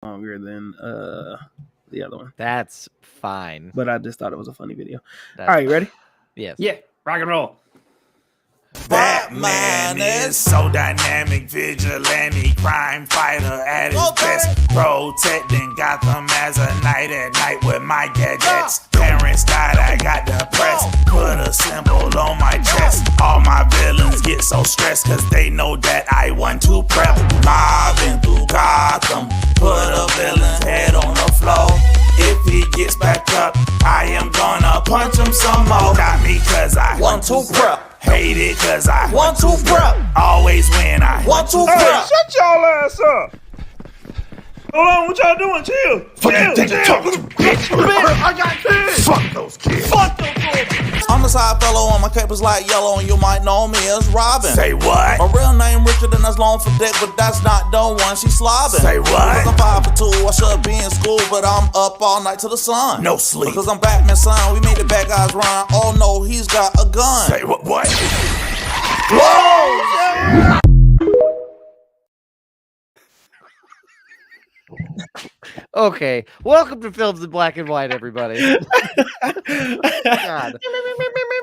longer than the other one. That's fine. But I just thought it was a funny video. That's All right, you ready? Yes. Yeah, rock and roll. Batman is so dynamic, vigilante, crime fighter at his best, protecting Gotham as a night at night with my gadgets. Parents died, I got depressed, put a symbol on my chest. All my villains get so stressed cause they know that I want to prep. Mobbing through Gotham, put a villain's head on the floor. If he gets back up, I am gonna punch him some more. Got me cause I want to prep. Hate it cause I want to prep. Always win, I want to prep. Hey, shut y'all ass up. Hold on, what y'all doing? Chill. I got kids. Fuck those kids. Fuck those kids. I'm the side fellow on my cape is like yellow, and you might know me as Robin. Say what? My real name Richard, and that's long for dick, but that's not the one she slobbing. Say what? Because I'm 5'2", I should be in school, but I'm up all night to the sun. No sleep. Because I'm Batman's son, we made the bad guys run. Oh no, he's got a gun. Say what? Whoa! Okay, welcome to Films in Black and White, everybody. God.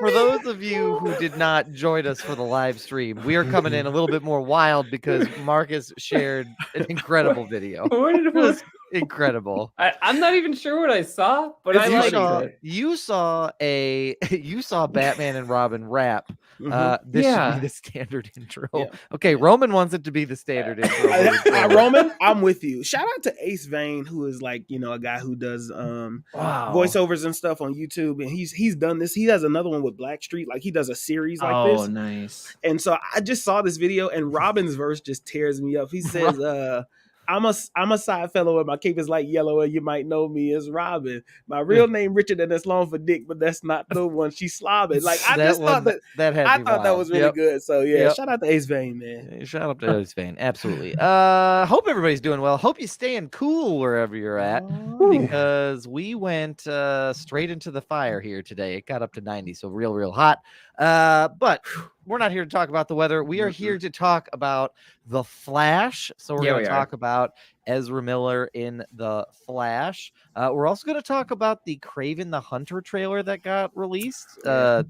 For those of you who did not join us for the live stream, we are coming in a little bit more wild because Marcus shared an incredible video. It was incredible. I'm not even sure what I saw, but I liked it. You saw Batman and Robin rap. This should be the standard intro. Yeah. Okay, Roman wants it to be the standard intro. Roman, I'm with you. Shout out to Ace Vane, who is like, a guy who does voiceovers and stuff on YouTube, and he's done this. He has another one with Blackstreet, like he does a series like this. Oh, nice. And so I just saw this video, and Robin's verse just tears me up. He says, I'm a side fellow and my cape is like yellow and you might know me as Robin. My real name Richard and it's long for dick, but that's not the one she's slobbing. Like I just thought that was really good. So yeah, shout out to Ace Vane, man. Shout out to Ace Vane, absolutely. Hope everybody's doing well. Hope you're staying cool wherever you're at, because we went straight into the fire here today. It got up to 90, so real hot. But we're not here to talk about the weather. We are here to talk about The Flash. So we're going to talk about Ezra Miller in The Flash. We're also going to talk about the Kraven the Hunter trailer that got released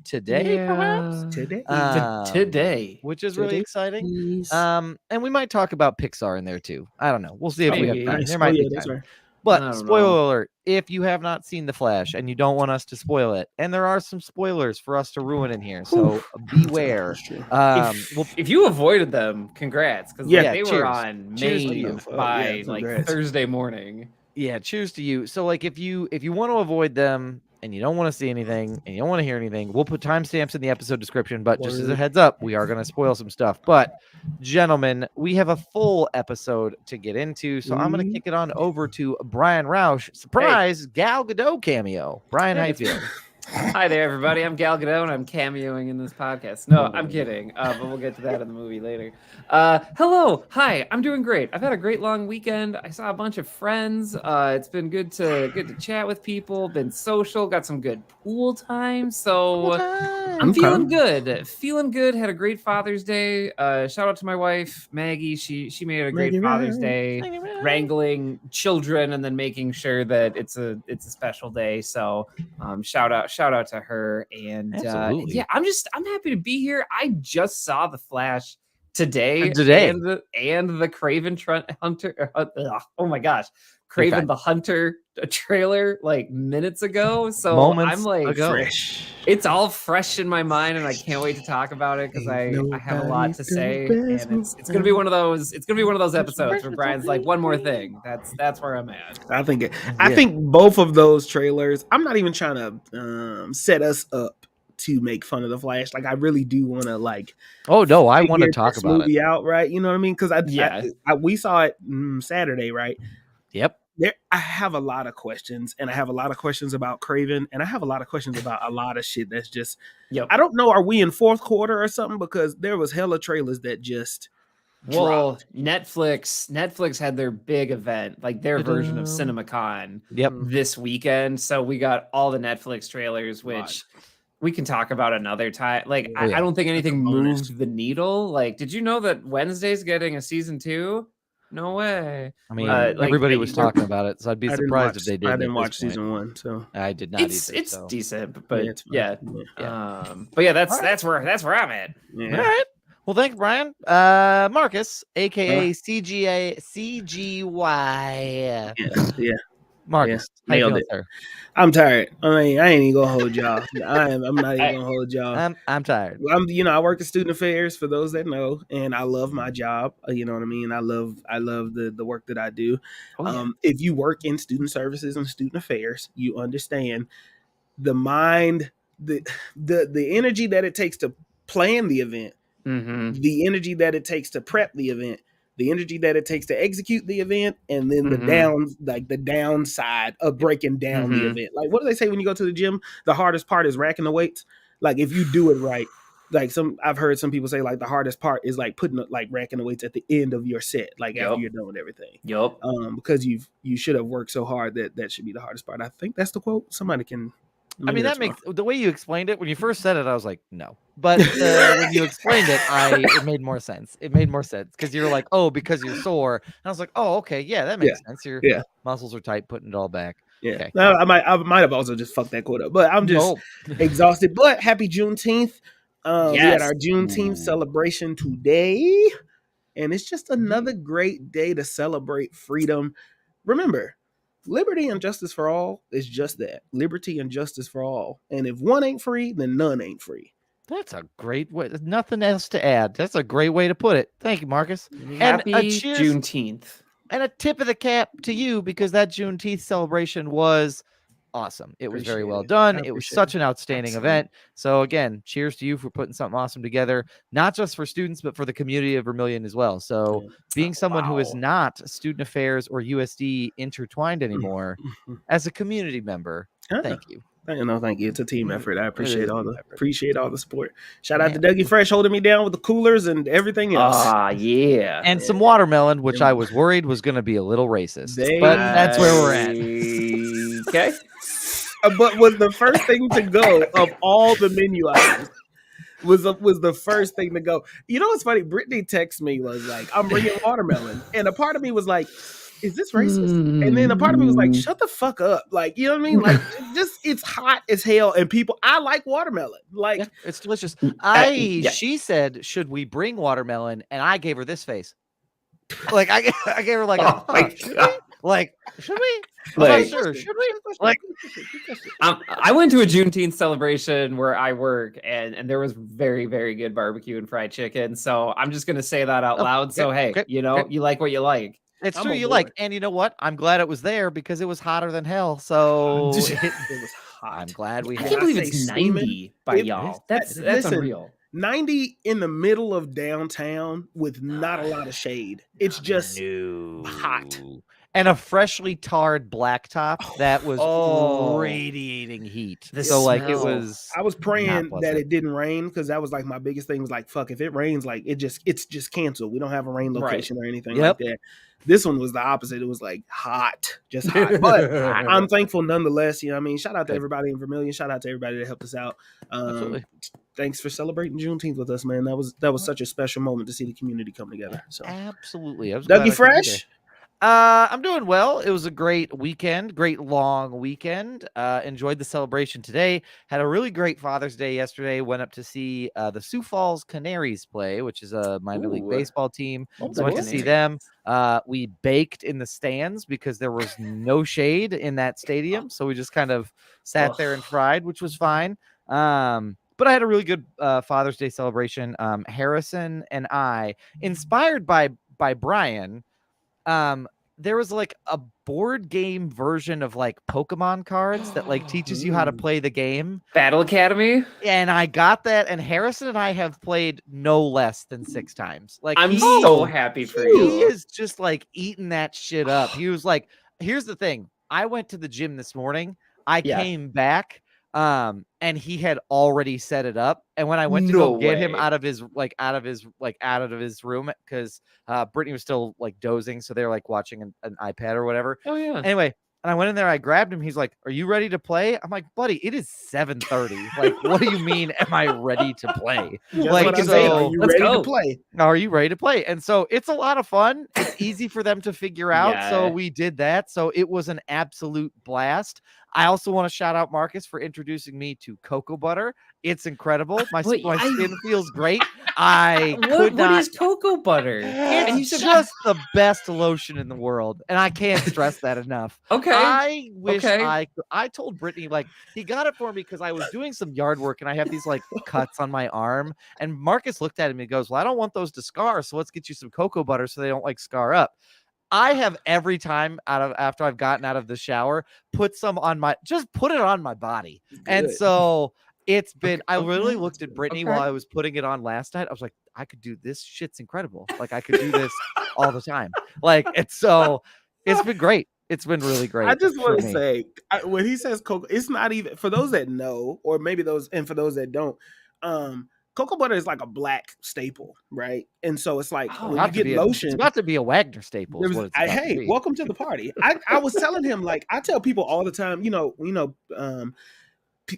today, perhaps? Today. Which is really exciting. And we might talk about Pixar in there too. I don't know. We'll see if we have time. There might be time. Right. But spoiler alert, if you have not seen The Flash and you don't want us to spoil it, and there are some spoilers for us to ruin in here, so beware. If you avoided them, congrats, because they were on Maine by Thursday morning. Yeah, cheers to you. So if you want to avoid them and you don't want to see anything and you don't want to hear anything, we'll put timestamps in the episode description. But just as a heads up, we are going to spoil some stuff. But gentlemen, we have a full episode to get into, so I'm going to kick it on over to Brian Roush. Surprise, Gal Gadot cameo. Brian, how you feeling? Hi there, everybody. I'm Gal Gadot, and I'm cameoing in this podcast. No, I'm kidding, but we'll get to that in the movie later. Hello. Hi. I'm doing great. I've had a great long weekend. I saw a bunch of friends. It's been good to chat with people, been social, got some good pool time. So I'm feeling good. Feeling good. Had a great Father's Day. Shout out to my wife, Maggie. She made a great Father's Day, wrangling children and then making sure that it's a special day. So shout out to her. And I'm happy to be here. I just saw The Flash today and the Kraven Hunter. Oh my gosh, Kraven the Hunter trailer like minutes ago. So I'm like, it's all fresh in my mind, and I can't wait to talk about it because I have a lot to say. And it's gonna be one of those. It's gonna be one of those episodes where Brian's like, one more thing. That's where I'm at. I think both of those trailers. I'm not even trying to set us up to make fun of The Flash. Like I really do want to like. Oh no, I want to talk about movie out, right? You know what I mean? Because we saw it Saturday, right? Yep. I have a lot of questions, and I have a lot of questions about Kraven, and I have a lot of questions about a lot of shit that's just. I don't know. Are we in fourth quarter or something? Because there was hella trailers that just. Well, Netflix had their big event, like their version of CinemaCon, this weekend. So we got all the Netflix trailers, which. We can talk about another time. Like, I don't think anything moved the needle. Like, did you know that Wednesday's getting a season 2? No way. I mean, Like, everybody was they're- talking about it, so I'd be surprised if they did. I didn't watch season 1, so I did not It's either. it's so. decent, but it's fine. yeah. Yeah. But yeah, All right. that's where I'm at. All Yeah. right. Well, thanks, Brian. Marcus, aka CGY. Yeah. Marcus, how you nailed feeling, it. sir? I'm tired. I mean, I ain't even gonna hold y'all. I'm not even gonna hold y'all. I'm tired. I work in student affairs for those that know, and I love my job. You know what I mean? I love the work that I do. Oh, yeah. If you work in student services and student affairs, you understand the mind, the energy that it takes to plan the event, the energy that it takes to prep the event, the energy that it takes to execute the event, and then the downside of breaking down the event. Like, what do they say when you go to the gym? The hardest part is racking the weights. Like, if you do it right, like I've heard some people say, like, the hardest part is like racking the weights at the end of your set, like after you're done with everything. Yup. Because you should have worked so hard that should be the hardest part. I think that's the quote. Somebody can. I mean, that makes the way you explained it when you first said it, I was like, no. But when you explained it, it made more sense. It made more sense because you're like, oh, because you're sore. And I was like, oh, okay, yeah, that makes sense. Your muscles are tight, putting it all back. Yeah, okay. Now, I might have also just fucked that quote up, but I'm just exhausted. But happy Juneteenth! We had our Juneteenth celebration today, and it's just another great day to celebrate freedom. Remember, liberty and justice for all is just that: liberty and justice for all. And if one ain't free, then none ain't free. That's a great way. There's nothing else to add. That's a great way to put it. Thank you, Marcus. Happy and cheers, Juneteenth. And a tip of the cap to you because that Juneteenth celebration was awesome. It was very well done. It was such an outstanding event. So again, cheers to you for putting something awesome together, not just for students, but for the community of Vermilion as well. So being someone who is not student affairs or USD intertwined anymore, as a community member, thank you. Thank you. It's a team effort. I appreciate all the support. Shout out to Dougie Fresh holding me down with the coolers and everything else. Yeah. And some watermelon, which I was worried was going to be a little racist. But that's where we're at. Okay. But was the first thing to go of all the menu items. Was the first thing to go. You know what's funny? Brittany texted me, was like, I'm bringing watermelon. And a part of me was like, is this racist? And then a part of me was like, shut the fuck up. Like, you know what I mean? Like, it's hot as hell. And I like watermelon. Like, it's delicious. She said, should we bring watermelon? And I gave her this face. Like, I gave her like, should we? Like, sure. Should we? Like, I went to a Juneteenth celebration where I work, and there was very, very good barbecue and fried chicken. So I'm just gonna say that out loud. So hey, you like what you like. It's true, you like, and you know what? I'm glad it was there because it was hotter than hell. So it was hot. I'm glad we. I can't believe it's 90 by y'all. That's unreal. 90 in the middle of downtown with not a lot of shade. It's just hot. And a freshly tarred blacktop that was radiating heat. So like it was. I was praying that it didn't rain because that was like my biggest thing. Was like, fuck, if it rains, like it's just canceled. We don't have a rain location or anything like that. This one was the opposite. It was like hot, just hot. But I'm thankful nonetheless. You know what I mean? Shout out to everybody in Vermilion. Shout out to everybody that helped us out. Thanks for celebrating Juneteenth with us, man. That was such a special moment to see the community come together. So absolutely. Dougie Fresh. I'm doing well. It was a great weekend, great long weekend. Enjoyed the celebration today. Had a really great Father's Day yesterday. Went up to see the Sioux Falls Canaries play, which is a minor league baseball team. So went to see them. We baked in the stands because there was no shade in that stadium. So we just kind of sat there and fried, which was fine. But I had a really good Father's Day celebration. Harrison and I, inspired by Brian, there was like a board game version of like Pokemon cards that like teaches you how to play the game. Battle Academy. And I got that. And Harrison and I have played no less than 6 times. Like I'm so happy for you. He is just like eating that shit up. He was like, here's the thing. I went to the gym this morning. I came back. And he had already set it up. And when I went to go get him out of his room, because Brittany was still like dozing, so they were like watching an iPad or whatever. Oh yeah. Anyway, And I went in there, I grabbed him. He's like, "Are you ready to play?" I'm like, "Buddy, it is 7:30. Like, what do you mean? Am I ready to play? Just Like, what I so said. Are you let's ready go. to play? are you ready to play?" And so it's a lot of fun. It's easy for them to figure out. So Yeah. we did that. So it was an absolute blast. I also want to shout out Marcus for introducing me to cocoa butter. It's incredible. My Wait, my skin feels great. I What could not. is cocoa butter? And you It's said just the best lotion in the world, and I can't stress that enough. okay. I wish Okay. I told Brittany, like, he got it for me because I was doing some yard work and I have these like cuts on my arm. And Marcus looked at him and he goes, "Well, I don't want those to scar, so let's get you some cocoa butter so they don't like scar up." I have every time after I've gotten out of the shower, put some on put it on my body. And Good. so it's been, I Okay. literally looked at Brittany Okay. while I was putting it on last night. I was like, I could do this. Shit's incredible. Like, I could do this all the time. Like, it's been great. It's been really great. I just for want to me. say, when he says cocoa, it's not even for those that know, or maybe for those that don't. Cocoa butter is like a black staple, right? And so it's like Oh, when About you to get be lotion. it's about to be a Wagner staple. There Is was, what it's about to hey, be. welcome to the party. I was telling him, like, I tell people all the time,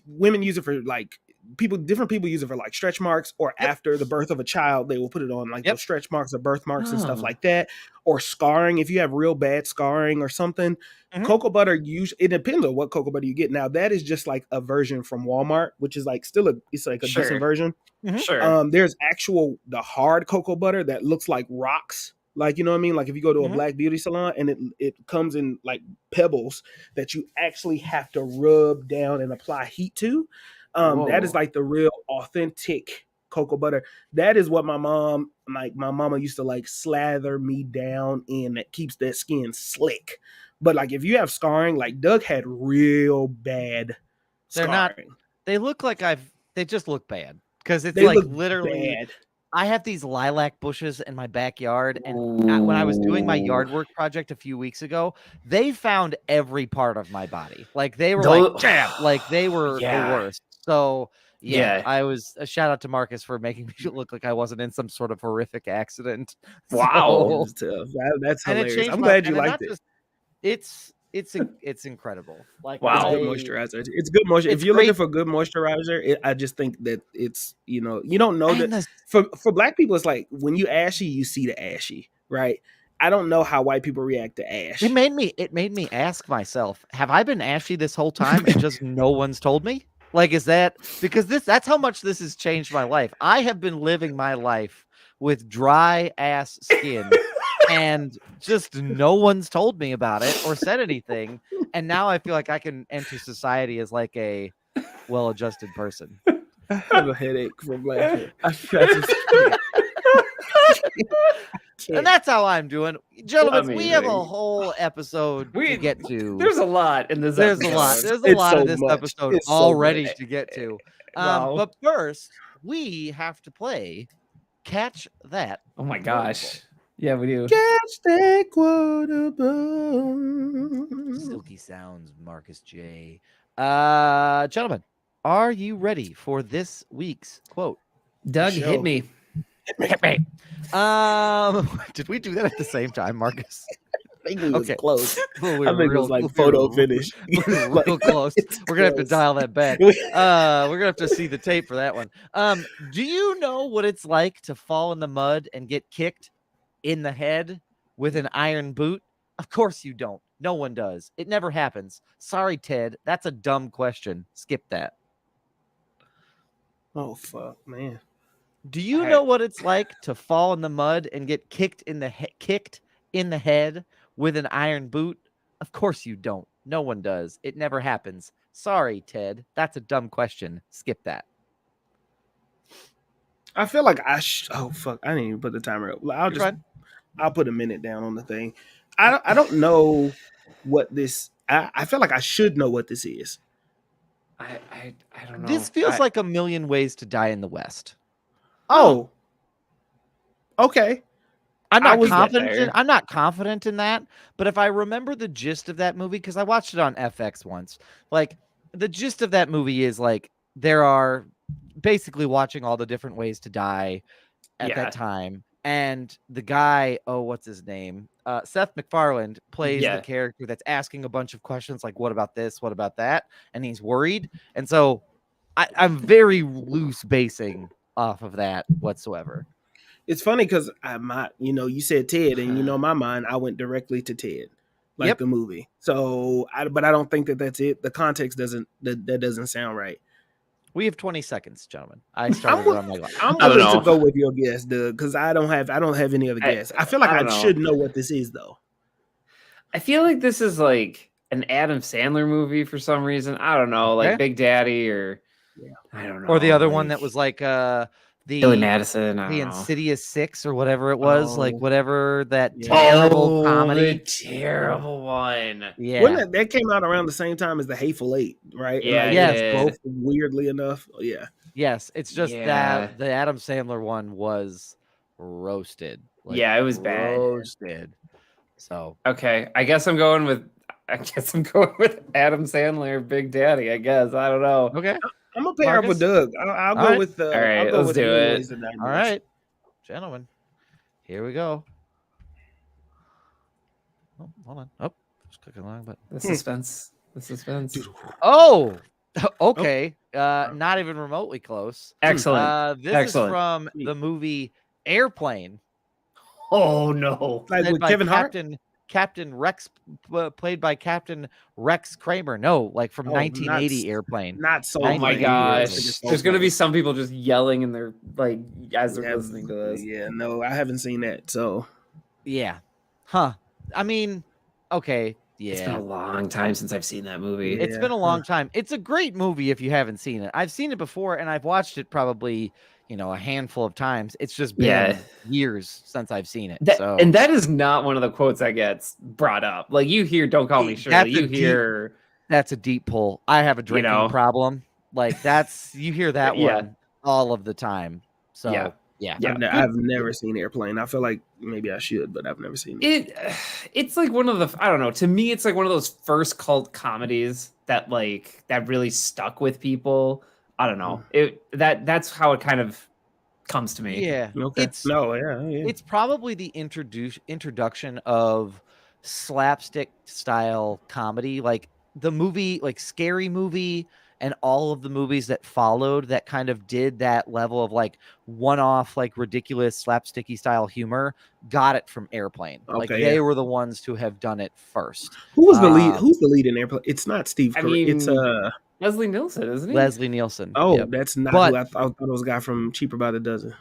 women use it for like different people use it for like stretch marks, or after the birth of a child, they will put it on like Yep. those stretch marks or birthmarks and stuff Oh. like that, or scarring. If you have real bad scarring or something, Mhm. cocoa butter it depends on what cocoa butter you get. Now that is just like a version from Walmart, which is like it's like a Sure. decent version. Sure. There's the hard cocoa butter that looks like rocks. Like, you know what I mean? Like if you go to a Mhm. black beauty salon and it comes in like pebbles that you actually have to rub down and apply heat to. That is Whoa. like the real authentic cocoa butter. That is what my mama used to like slather me down in, that keeps that skin slick. But like if you have scarring, like Doug had real bad They're not- scarring. They look like they just look bad because it's They like look literally. bad. I have these lilac bushes in my backyard, and when I was doing my yard work project a few weeks ago, they found every part of my body. Like they were like, jam, like they were Yeah. the worst. So Yeah. I was a shout out to Marcus for making me look like I wasn't in some sort of horrific accident. Wow. So- That's and it hilarious. changed I'm my- glad you and liked not it. just- it's incredible. Like Wow. It's good moisturizer. It's good moisture. It's If you're looking great. for good moisturizer, I just think that it's, you don't know And that the for black people, it's like when you ashy, you see the ashy, right? I don't know how white people react to ash. It made me ask myself, have I been ashy this whole time and just no one's told me? Like, is that because that's how much this has changed my life. I have been living my life with dry ass skin and just no one's told me about it or said anything. And now I feel like I can enter society as like a well-adjusted person. I have a headache from laughing. I just And that's how I'm doing. Gentlemen, we have a Amazing. whole episode to get to. There's a lot in this There's episode. a lot. There's a It's lot so of this much. episode It's so already much. to get to. Wow. But first, we have to play Catch That. Oh my gosh. Yeah, we do. catch that quotable. Silky sounds, Marcus J. Gentlemen, are you ready for this week's quote? Doug, Show. hit me. Did we do that at the same time, Marcus? I think we was Okay. close. We I were think it was like photo finish. We're real close. It's We're gonna have to close. dial that back. We're gonna have to see the tape for that one. Do you know what it's like to fall in the mud and get kicked in the head with an iron boot? Of course you don't. No one does. It never happens. Sorry, Ted. That's a dumb question. Skip that. Oh fuck, man. Do you I- know what it's like to fall in the mud and get kicked in the head with an iron boot? Of course you don't. No one does. It never happens. Sorry, Ted. That's a dumb question. Skip that. I feel like oh fuck, I didn't even put the timer up. You're fine. I'll put a minute down on the thing. I don't know what this. I feel like I should know what this is. I don't know. This feels like A Million Ways to Die in the West. Oh, okay. I'm I not was confident. there. I'm not confident in that. But if I remember the gist of that movie, because I watched it on FX once, like the gist of that movie is like there are basically watching all the different ways to die at Yeah. that time, and the guy, what's his name? Seth MacFarlane plays the character that's asking a bunch of questions like, what about this? What about that? And he's worried. And so I'm very loose basing off of that whatsoever. It's funny because you said Ted, and in my mind, I went directly to Ted, like the movie. So, but I don't think that's it. The context doesn't sound right. We have 20 seconds, gentlemen. I started on my life. I'm willing to go with your guess, Doug, because I don't have any other guess. I feel like I should know what this is, though. I feel like this is like an Adam Sandler movie for some reason. I don't know, like Big Daddy or I don't know, or the other one that was like the Billy Madison, the Insidious 6 or whatever it was, like whatever that terrible comedy, terrible one. Yeah, that came out around the same time as The Hateful Eight, right? Yeah, yes, both weirdly enough. Yeah, yes. It's just that the Adam Sandler one was roasted. It was bad. Roasted. So okay, I guess I'm going with Adam Sandler, Big Daddy. I guess I don't know. Okay. I'm gonna pair up with Doug. I'll go with the. All right, let's do it. All right, gentlemen, here we go. Oh, hold on. Oh, just clicking along, but the suspense. Oh, okay. Not even remotely close. Excellent. This is from the movie Airplane. Oh no! Like with Kevin Hart. Captain Rex, played by Captain Rex Kramer. No, like from 1980 Airplane. Not so. Oh my gosh! There's gonna be some people just yelling in their like as they're listening to this. Yeah, no, I haven't seen that. So, yeah, huh? I mean, okay, yeah. It's been a long time since I've seen that movie. It's been a long time. It's a great movie if you haven't seen it. I've seen it before, and I've watched it probably a handful of times. It's just been years since I've seen it. And that is not one of the quotes that gets brought up. Like you hear, "Don't call me Shirley." That's a deep pull. I have a drinking problem. Like you hear that one all of the time. So yeah. I've never seen Airplane. I feel like maybe I should, but I've never seen it. It's like one of the, I don't know. To me, it's like one of those first cult comedies that really stuck with people. I don't know. That's how it kind of comes to me. Yeah. Okay. It's probably the introduction of slapstick style comedy, like the movie, like Scary Movie, and all of the movies that followed that kind of did that level of like one-off, like ridiculous slapsticky style humor, got it from Airplane. They were the ones to have done it first. Who was the lead? Who's the lead in Airplane? It's not Steve Carell. It's Leslie Nielsen, isn't he? Leslie Nielsen. Oh, that's not who I thought it was a guy from Cheaper by the Dozen.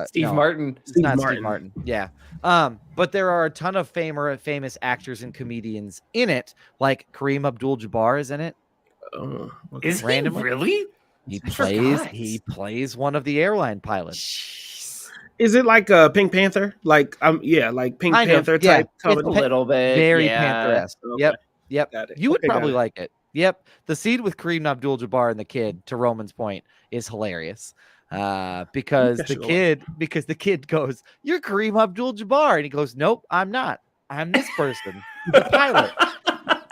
Steve Martin. Steve Martin. Yeah. But there are a ton of famous actors and comedians in it, like Kareem Abdul-Jabbar is in it. Is randomly? He really? He plays one of the airline pilots. Jeez. Is it like a Pink Panther? Like like Pink Panther type? It's a little bit. Very Panther-esque. Okay. Yep. You would probably like it. Yep. The scene with Kareem Abdul-Jabbar and the kid, to Roman's point, is hilarious. Because the kid goes, "You're Kareem Abdul-Jabbar," and he goes, "Nope, I'm not. I'm this person, the pilot."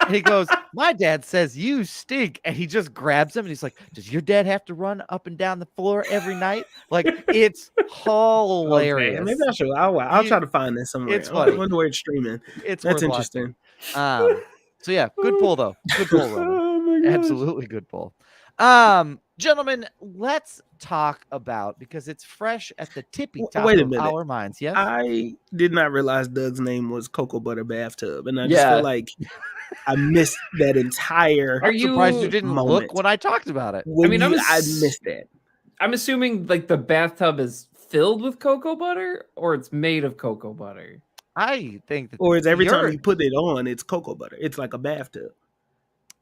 And he goes, "My dad says you stink," and he just grabs him and he's like, "Does your dad have to run up and down the floor every night?" Like, it's hilarious. Okay, maybe I should. I'll try to find this somewhere. It's funny. I wonder where it's streaming. That's interesting. So yeah, good pull though. Good pull, Roman. Absolutely good pull. Gentlemen, let's talk about, because it's fresh at the tippy top of our minds. Yes, I did not realize Doug's name was Cocoa Butter Bathtub, and I just feel like I missed that entire. Are you surprised you didn't look when I talked about it? I missed that. I'm assuming like the bathtub is filled with cocoa butter, or it's made of cocoa butter. I think, or it's every time you put it on, it's cocoa butter. It's like a bathtub.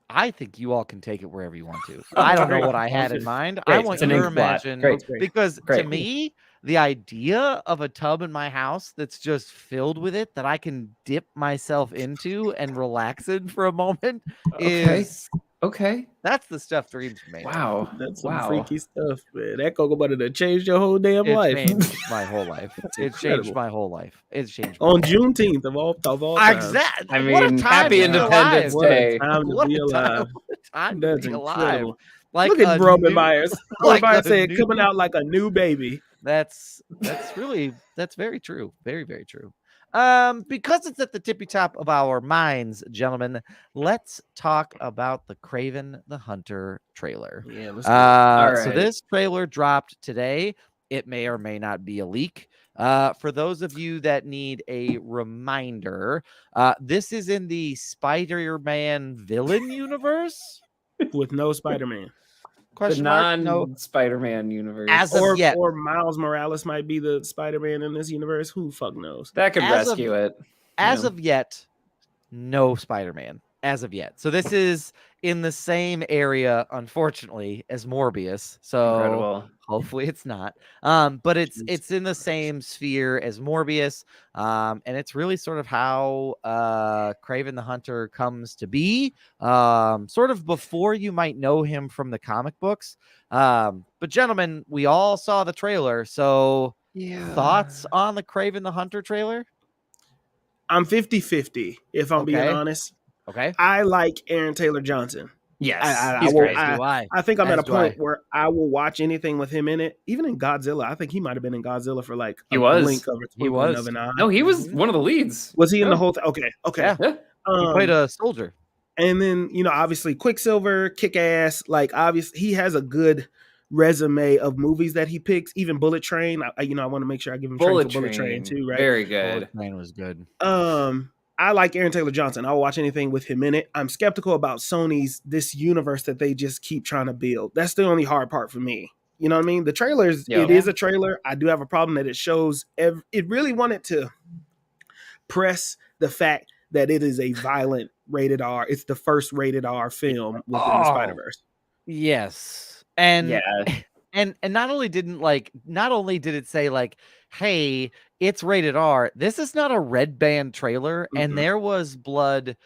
I think you all can take it wherever you want to. I don't know what I had in mind. Great. I want you to imagine, because Great. to me, the idea of a tub in my house that's just filled with it that I can dip myself into and relax in for a moment is okay. That's the stuff dreams are made. Wow, that's some freaky stuff, man. That cocoa butter that changed your whole damn life. It changed my whole life. It changed my whole life. It's changed on Juneteenth of all time. Exactly. I mean, happy Independence Day. What a time to be alive. Time That's to be alive. incredible. Like look at Roman Myers. Roman Myers said, new... coming out like a new baby. That's very true. Very, very true. Because it's at the tippy top of our minds, gentlemen, let's talk about the Kraven the Hunter trailer. Yeah, let's do it. So right. this trailer dropped today. It may or may not be a leak. For those of you that need a reminder, this is in the Spider-Man villain universe. With no Spider-Man. The Question mark? No. non-Spider-Man universe. As of yet. Or Miles Morales might be the Spider-Man in this universe. Who fuck knows? that could as of- rescue it. As Yeah. of yet, no Spider-Man. As of yet. So this is in the same area, unfortunately, as Morbius. So Incredible. hopefully it's not. But it's Jesus in the same sphere as Morbius. And it's really sort of how Kraven the Hunter comes to be. Sort of before you might know him from the comic books. But gentlemen, we all saw the trailer. So thoughts on the Kraven the Hunter trailer? I'm 50-50, if I'm being Okay. honest. Okay. I like Aaron Taylor Johnson. Yes, I he's will- great. I think I'm at a As do I. point where I will watch anything with him in it. Even in Godzilla, I think he might have been in Godzilla for like He a was. blink of a He twinkling was. of an eye. No, he was one of the leads. Was he in the Yeah. whole thing? Okay. Yeah. Yeah. He played a soldier. And then, obviously Quicksilver, Kick-Ass, like obviously he has a good resume of movies that he picks. Even Bullet Train, I want to make sure I give him Bullet Bullet Train, Train too, right? Very good. Man was good. I like Aaron Taylor Johnson. I will watch anything with him in it. I'm skeptical about Sony's this universe that they just keep trying to build. That's the only hard part for me. You know what I mean? The trailers, Yeah. it is a trailer. I do have a problem that it shows. It really wanted to press the fact that it is a violent rated R. It's the first rated R film within the Oh. Spider-Verse. Yes. And Yeah. and not only did it say like, hey, it's rated R, this is not a red band trailer, Mhm. and there was blood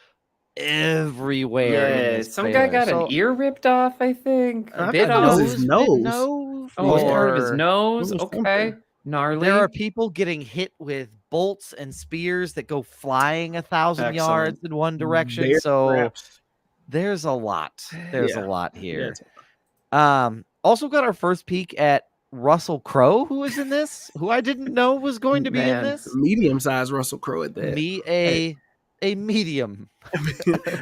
everywhere. in Yeah. this Some guy trailer. got So- an ear ripped off, I think. I A bit thought it was off. his bit nose. Oh, it was part of his or- nose. It was Okay. something. Gnarly. There are people getting hit with bolts and spears that go flying 1,000 yards in one direction. Bear So traps. there's a lot. There's Yeah. a lot Yeah, here. it's- Also got our first peek at Russell Crowe, who is in this, who I didn't know was going to be in Man. this. medium-sized Russell Crowe at that. A medium.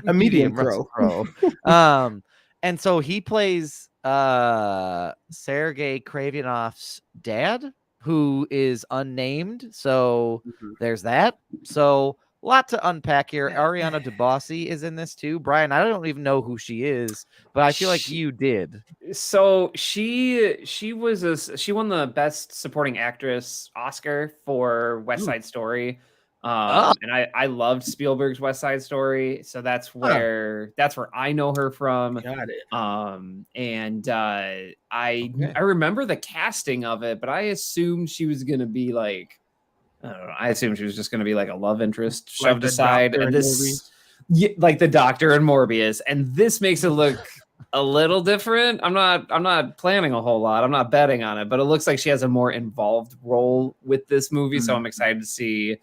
A medium Russell Crowe. Crowe. And so he plays Sergei Kravinoff's dad, who is unnamed. So Mhm. there's that. So a lot to unpack here. Ariana DeBose is in this too. Brian, I don't even know who she is, but I feel like She- you did. So she won the best supporting actress Oscar for West Ooh. Side Story. Oh. And I loved Spielberg's West Side Story, so that's where I know her from. Got it. I remember the casting of it, but I assumed she was gonna be like, I don't know. I assumed she was just gonna be like a love interest Like shoved the aside, Doctor and in this, yeah, like the Doctor and Morbius, and this makes it look a little different. I'm not planning a whole lot. I'm not betting on it, but it looks like she has a more involved role with this movie, so I'm excited to see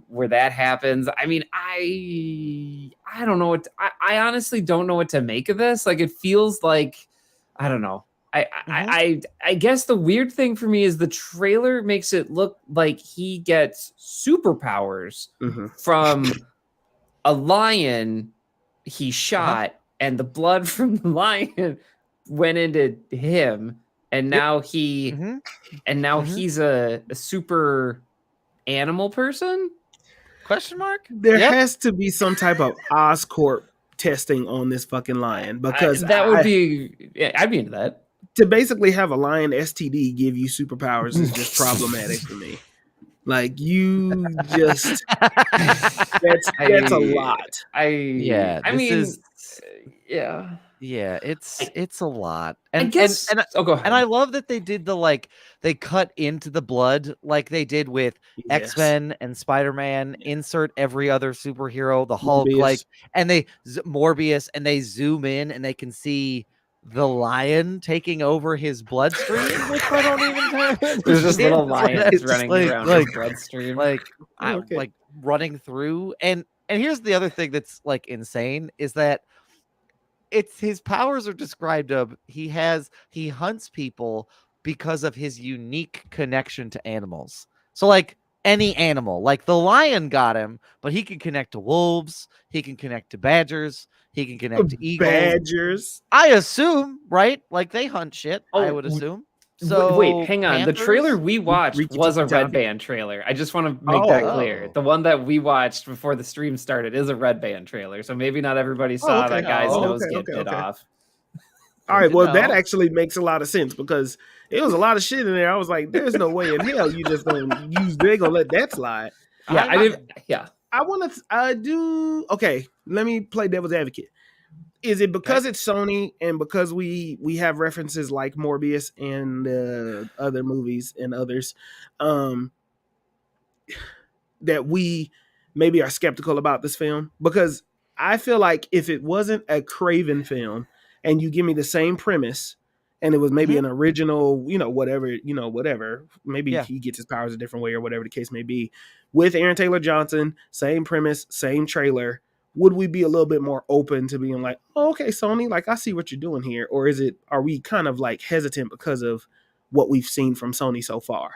where that happens. I mean, I don't know what I honestly don't know what to make of this. Like, it feels like, I don't know. I guess the weird thing for me is the trailer makes it look like he gets superpowers Mhm. from a lion he shot, and the blood from the lion went into him, and now he Mhm. and now Mhm. he's a super animal person. Question mark? There Yep. has to be some type of Oscorp testing on this fucking lion because That would be, yeah, I'd be into that. to basically have a lion STD give you superpowers is just problematic for me. Like you just that's a lot. Yeah, I this mean, is- yeah. Yeah, it's a lot. I guess. and Oh, go ahead. and I love that they did they cut into the blood like they did with Yes. X-Men and Spider-Man, insert every other superhero, the Hulk, Morbius. like, and they Morbius, and they zoom in and they can see the lion taking over his bloodstream, which I don't even There's just little lions It's running like- around like- his bloodstream. like Okay. like running through. And here's the other thing that's like insane is that it's his powers are described of he hunts people because of his unique connection to animals. So like any animal, like the lion got him, but he can connect to wolves, he can connect to badgers, he can connect to eagles. Badgers. I assume, right? Like they hunt shit, I Oh, would assume. So wait, hang on. The trailer panthers? we watched Reach was a Time. Red Band trailer. I just want to make that clear. Oh. The one that we watched before the stream started is a Red Band trailer. So maybe not everybody saw okay. that guy's Oh, nose okay, get okay, bit okay. off. All right, to well, that know. actually makes a lot of sense because it was a lot of shit in there. I was like, there's no way in hell you just gonna they gonna let that slide. Yeah, I didn't. Yeah. I want to do okay. Let me play devil's advocate. Is it because it's Sony and because we have references like Morbius and other movies and others, that we maybe are skeptical about this film? Because I feel like if it wasn't a Craven film and you give me the same premise and it was maybe an original, whatever, maybe he gets his powers a different way or whatever the case may be, with Aaron Taylor Johnson, same premise, same trailer, would we be a little bit more open to being like, oh, okay, Sony, like I see what you're doing here? Or are we kind of like hesitant because of what we've seen from Sony so far?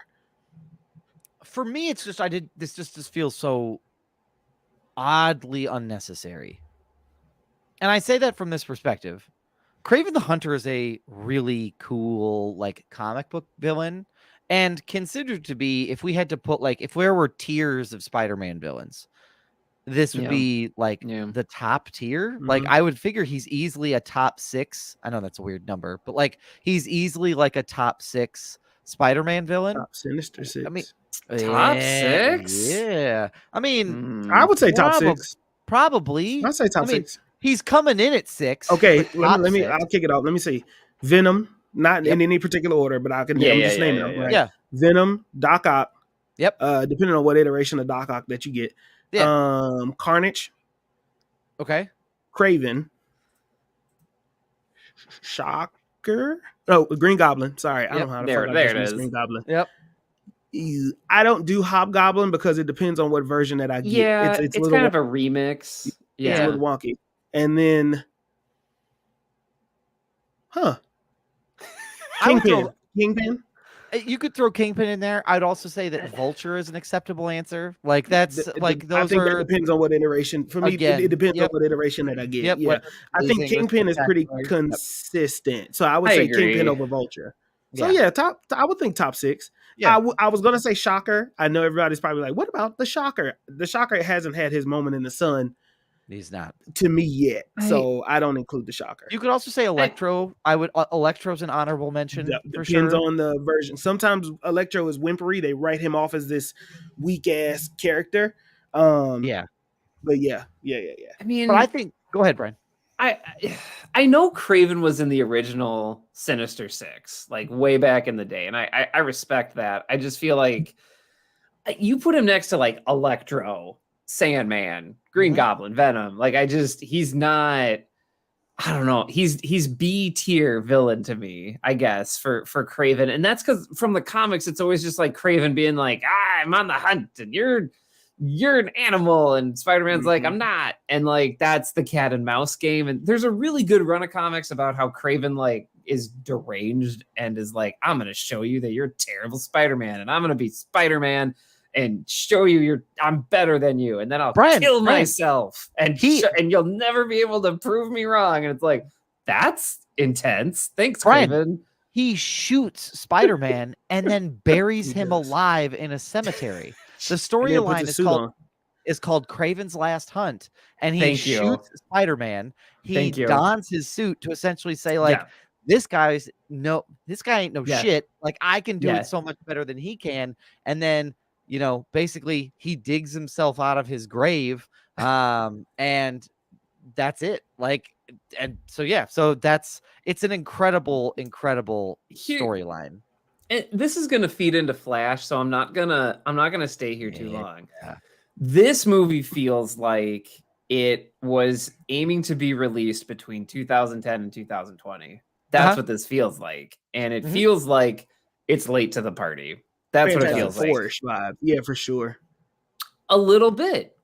For me, it's just this just feels so oddly unnecessary. And I say that from this perspective. Kraven the Hunter is a really cool like comic book villain and considered to be, if we had to put like, if there were tiers of Spider-Man villains, this would be like the top tier. Like I would figure he's easily a top 6. I know that's a weird number, but like he's easily like a top 6 Spider-Man villain. Top Sinister 6. I mean, Top 6? Yeah. I mean, I would say top 6. Probably. I'd say top 6. He's coming in at 6. Okay, let me. I'll kick it off. Let me see. Venom, not in any particular order, but I'm just naming them. Right? Yeah. Venom, Doc Ock. Yep. Depending on what iteration of Doc Ock that you get. Yeah. Carnage. Okay. Craven. Shocker. Oh, Green Goblin. Sorry, I don't know how to. There it is. Green Goblin. Yep. I don't do Hobgoblin because it depends on what version that I get. Yeah, it's kind of a remix. It's Yeah. a little wonky. And then, Kingpin. You could throw Kingpin in there. I'd also say that Vulture is an acceptable answer. Like that's like those I think are. that depends on what iteration. For me, it depends on what iteration that I get. Yep. Yeah, I think Kingpin is pretty consistent. So I would say agree. Kingpin over Vulture. So I would think top 6. Yeah. I was gonna say Shocker. I know everybody's probably like, what about the Shocker? The Shocker hasn't had his moment in the sun. He's not to me yet, so I don't include the Shocker. You could also say Electro. I would. Electro's an honorable mention. Depends on the version. Sometimes Electro is whimpery. They write him off as this weak ass character. But yeah. I mean, but I think. Go ahead, Brian. I know Kraven was in the original Sinister Six, like way back in the day, and I respect that. I just feel like you put him next to like Electro, Sandman, Green Goblin, Venom. Like he's not. I don't know. He's B tier villain to me, I guess, for Kraven, and that's because from the comics, it's always just like Kraven being like, I'm on the hunt, and you're an animal, and Spider-Man's like, I'm not, and like that's the cat and mouse game. And there's a really good run of comics about how Kraven like is deranged and is like, I'm gonna show you that you're a terrible Spider-Man, and I'm gonna be Spider-Man and show you I'm better than you, and then I'll kill myself, and you'll never be able to prove me wrong. And it's like, that's intense. Thanks, Kraven. He shoots Spider-Man and then buries him alive in a cemetery. The storyline is called Kraven's Last Hunt, and he shoots Spider-Man. He dons his suit to essentially say, like, this guy ain't no shit. Like, I can do it so much better than he can. And then, basically he digs himself out of his grave, and that's it. Like, and so it's an incredible storyline. And this is gonna feed into Flash, so I'm not gonna stay here too long. This movie feels like it was aiming to be released between 2010 and 2020. That's what this feels like, and it feels like it's late to the party. That's what it feels like. Vibe. Yeah, for sure. A little bit.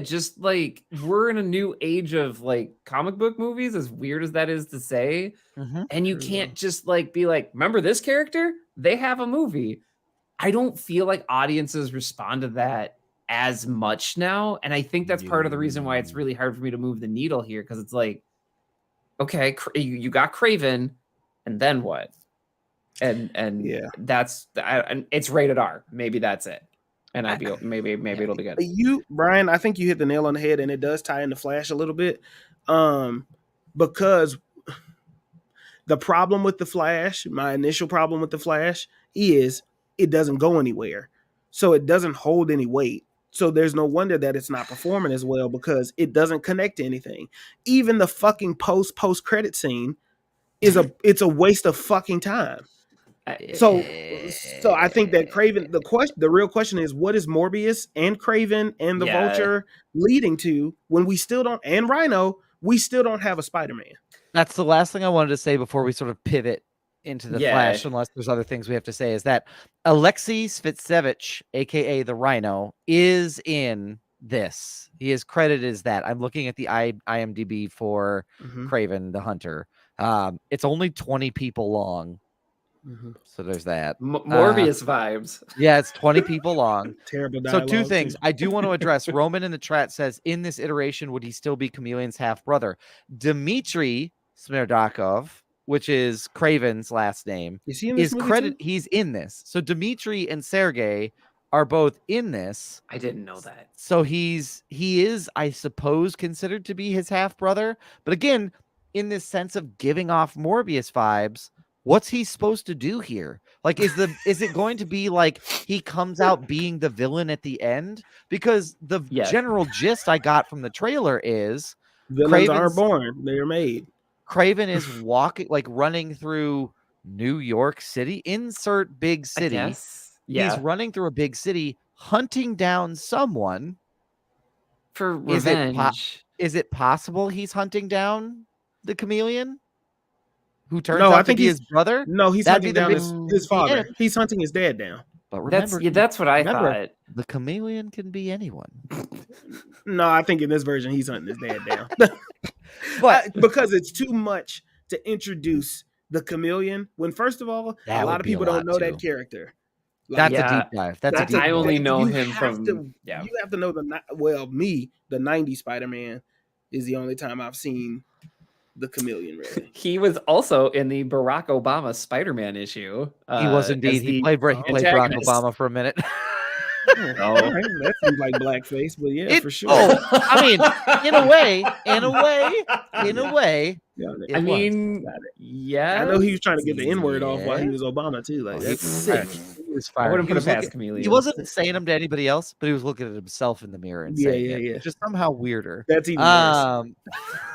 Just like we're in a new age of like comic book movies, as weird as that is to say. Mhm. And you can't just like be like, remember this character? They have a movie. I don't feel like audiences respond to that as much now. And I think that's part of the reason why it's really hard for me to move the needle here. Cause it's like, okay, you got Craven, and then what? And that's and it's rated R. Maybe that's it. And I'd be maybe it'll be good. Brian, I think you hit the nail on the head, and it does tie into Flash a little bit, because the problem with the Flash, my initial problem with the Flash, is it doesn't go anywhere, so it doesn't hold any weight. So there's no wonder that it's not performing as well, because it doesn't connect to anything. Even the fucking post credit scene is a waste of fucking time. So I think that Craven, the real question is, what is Morbius and Craven and the Vulture leading to when we still don't, and Rhino, we still don't have a Spider-Man? That's the last thing I wanted to say before we sort of pivot into the Flash, unless there's other things we have to say, is that Alexei Svitsevich, aka the Rhino, is in this. He is credited as that. I'm looking at the IMDb for Craven the Hunter. It's only 20 people long. So there's that. Morbius vibes. Yeah, it's 20 people long. Terrible dialogue. So two things I do want to address. Roman in the chat says, in this iteration, would he still be Chameleon's half-brother? Dmitry Smerdyakov, which is Craven's last name, is credited. He's in this. So Dmitry and Sergey are both in this. I didn't know that. So he is, I suppose, considered to be his half-brother. But again, in this sense of giving off Morbius vibes, what's he supposed to do here? Like, is it going to be like he comes out being the villain at the end? Because the general gist I got from the trailer is villains aren't born; they are made. Craven is running through New York City. Insert big city. He's running through a big city, hunting down someone for revenge. Is it possible he's hunting down the Chameleon? Who turns out to be his brother? No, he's hunting down his father. He's hunting his dad down. But remember, that's what I thought. The Chameleon can be anyone. No, I think in this version he's hunting his dad down. But because it's too much to introduce the Chameleon when, first of all, a lot of people don't know that character. That's a deep dive. That's a deep dive. I only know him from. You have to know the 90s Spider-Man is the only time I've seen the Chameleon, really. He was also in the Barack Obama Spider-Man issue. He was indeed. He played Barack Obama for a minute. That seems like blackface, but for sure. I mean, in a way. I mean, yeah. I know he was trying to get the N-word off while he was Obama too. Like, that's sick. He was fired. I wouldn't put it past Chameleon. He wasn't saying them to anybody else, but he was looking at himself in the mirror and saying it. Just somehow weirder. That's even worse.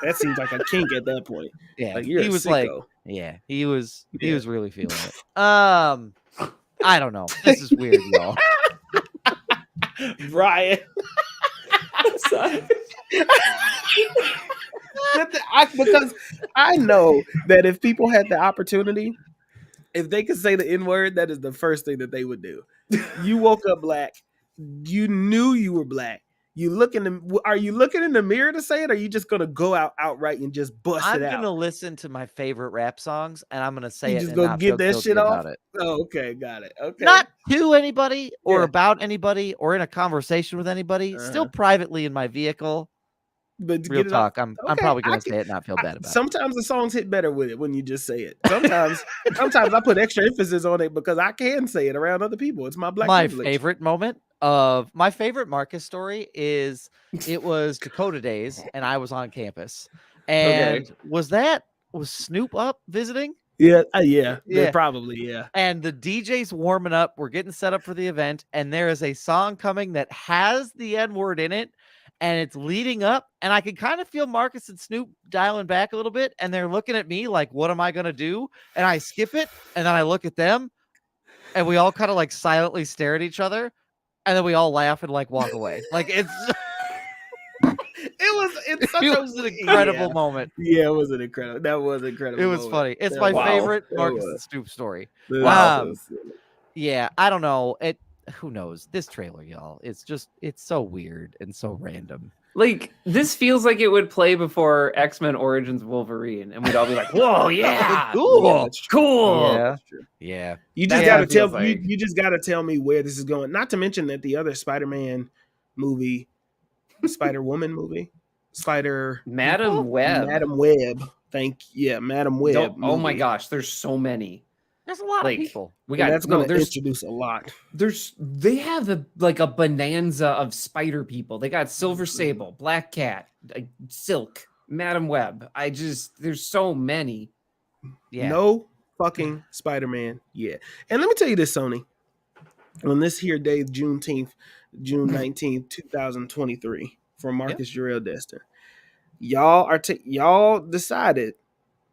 That seems like a kink at that point. Yeah, like, you're he was sicko. he was really feeling it. I don't know. This is weird, y'all. Brian. Because I know that if people had the opportunity, if they could say the N-word, that is the first thing that they would do. You woke up black. You knew you were black. Are you looking in the mirror to say it, or are you just gonna go outright and just bust it out? I'm gonna listen to my favorite rap songs and I'm gonna say it. Just and go not get that shit off. It. Oh, okay, got it. Okay, not to anybody or about anybody or in a conversation with anybody. Still privately in my vehicle. But real talk, I'm probably gonna say it and not feel bad about it. Sometimes the songs hit better with it when you just say it. Sometimes I put extra emphasis on it because I can say it around other people. It's my black privilege. Favorite moment of my favorite Marcus story is it was Dakota Days and I was on campus. And was Snoop up visiting? Yeah, probably, yeah. And the DJ's warming up. We're getting set up for the event, and there is a song coming that has the N-word in it, and it's leading up, and I can kind of feel Marcus and Snoop dialing back a little bit, and they're looking at me like, what am I going to do? And I skip it, and then I look at them, and we all kind of like silently stare at each other, and then we all laugh and like walk away. Like it's it was an incredible moment. Yeah, that was incredible. It was moment. Funny. It's my favorite Marcus and Snoop story. Wow. Yeah, I don't know. who knows? This trailer, y'all, it's so weird and so random. Like, this feels like it would play before X-Men Origins Wolverine, and we'd all be like, "Whoa, yeah, Cool. Yeah, that's true. cool." Yeah. That's true. Yeah. You just That's gotta what it feels tell like. you just gotta tell me where this is going. Not to mention that the other Spider-Man movie, Spider-Woman movie, Madam Web. Madam Web. Madam Web. Oh my movie. gosh, there's so many. There's a lot Like, of people. we And got that's gonna there's introduce a lot. they have a bonanza of spider people. They got Silver Sable, Black Cat, Silk, Madam Web. There's so many. Yeah. No fucking Spider-Man yet. And let me tell you this, Sony. On this here day, June 19th, 2023, from Marcus Jarrell Destin. Y'all decided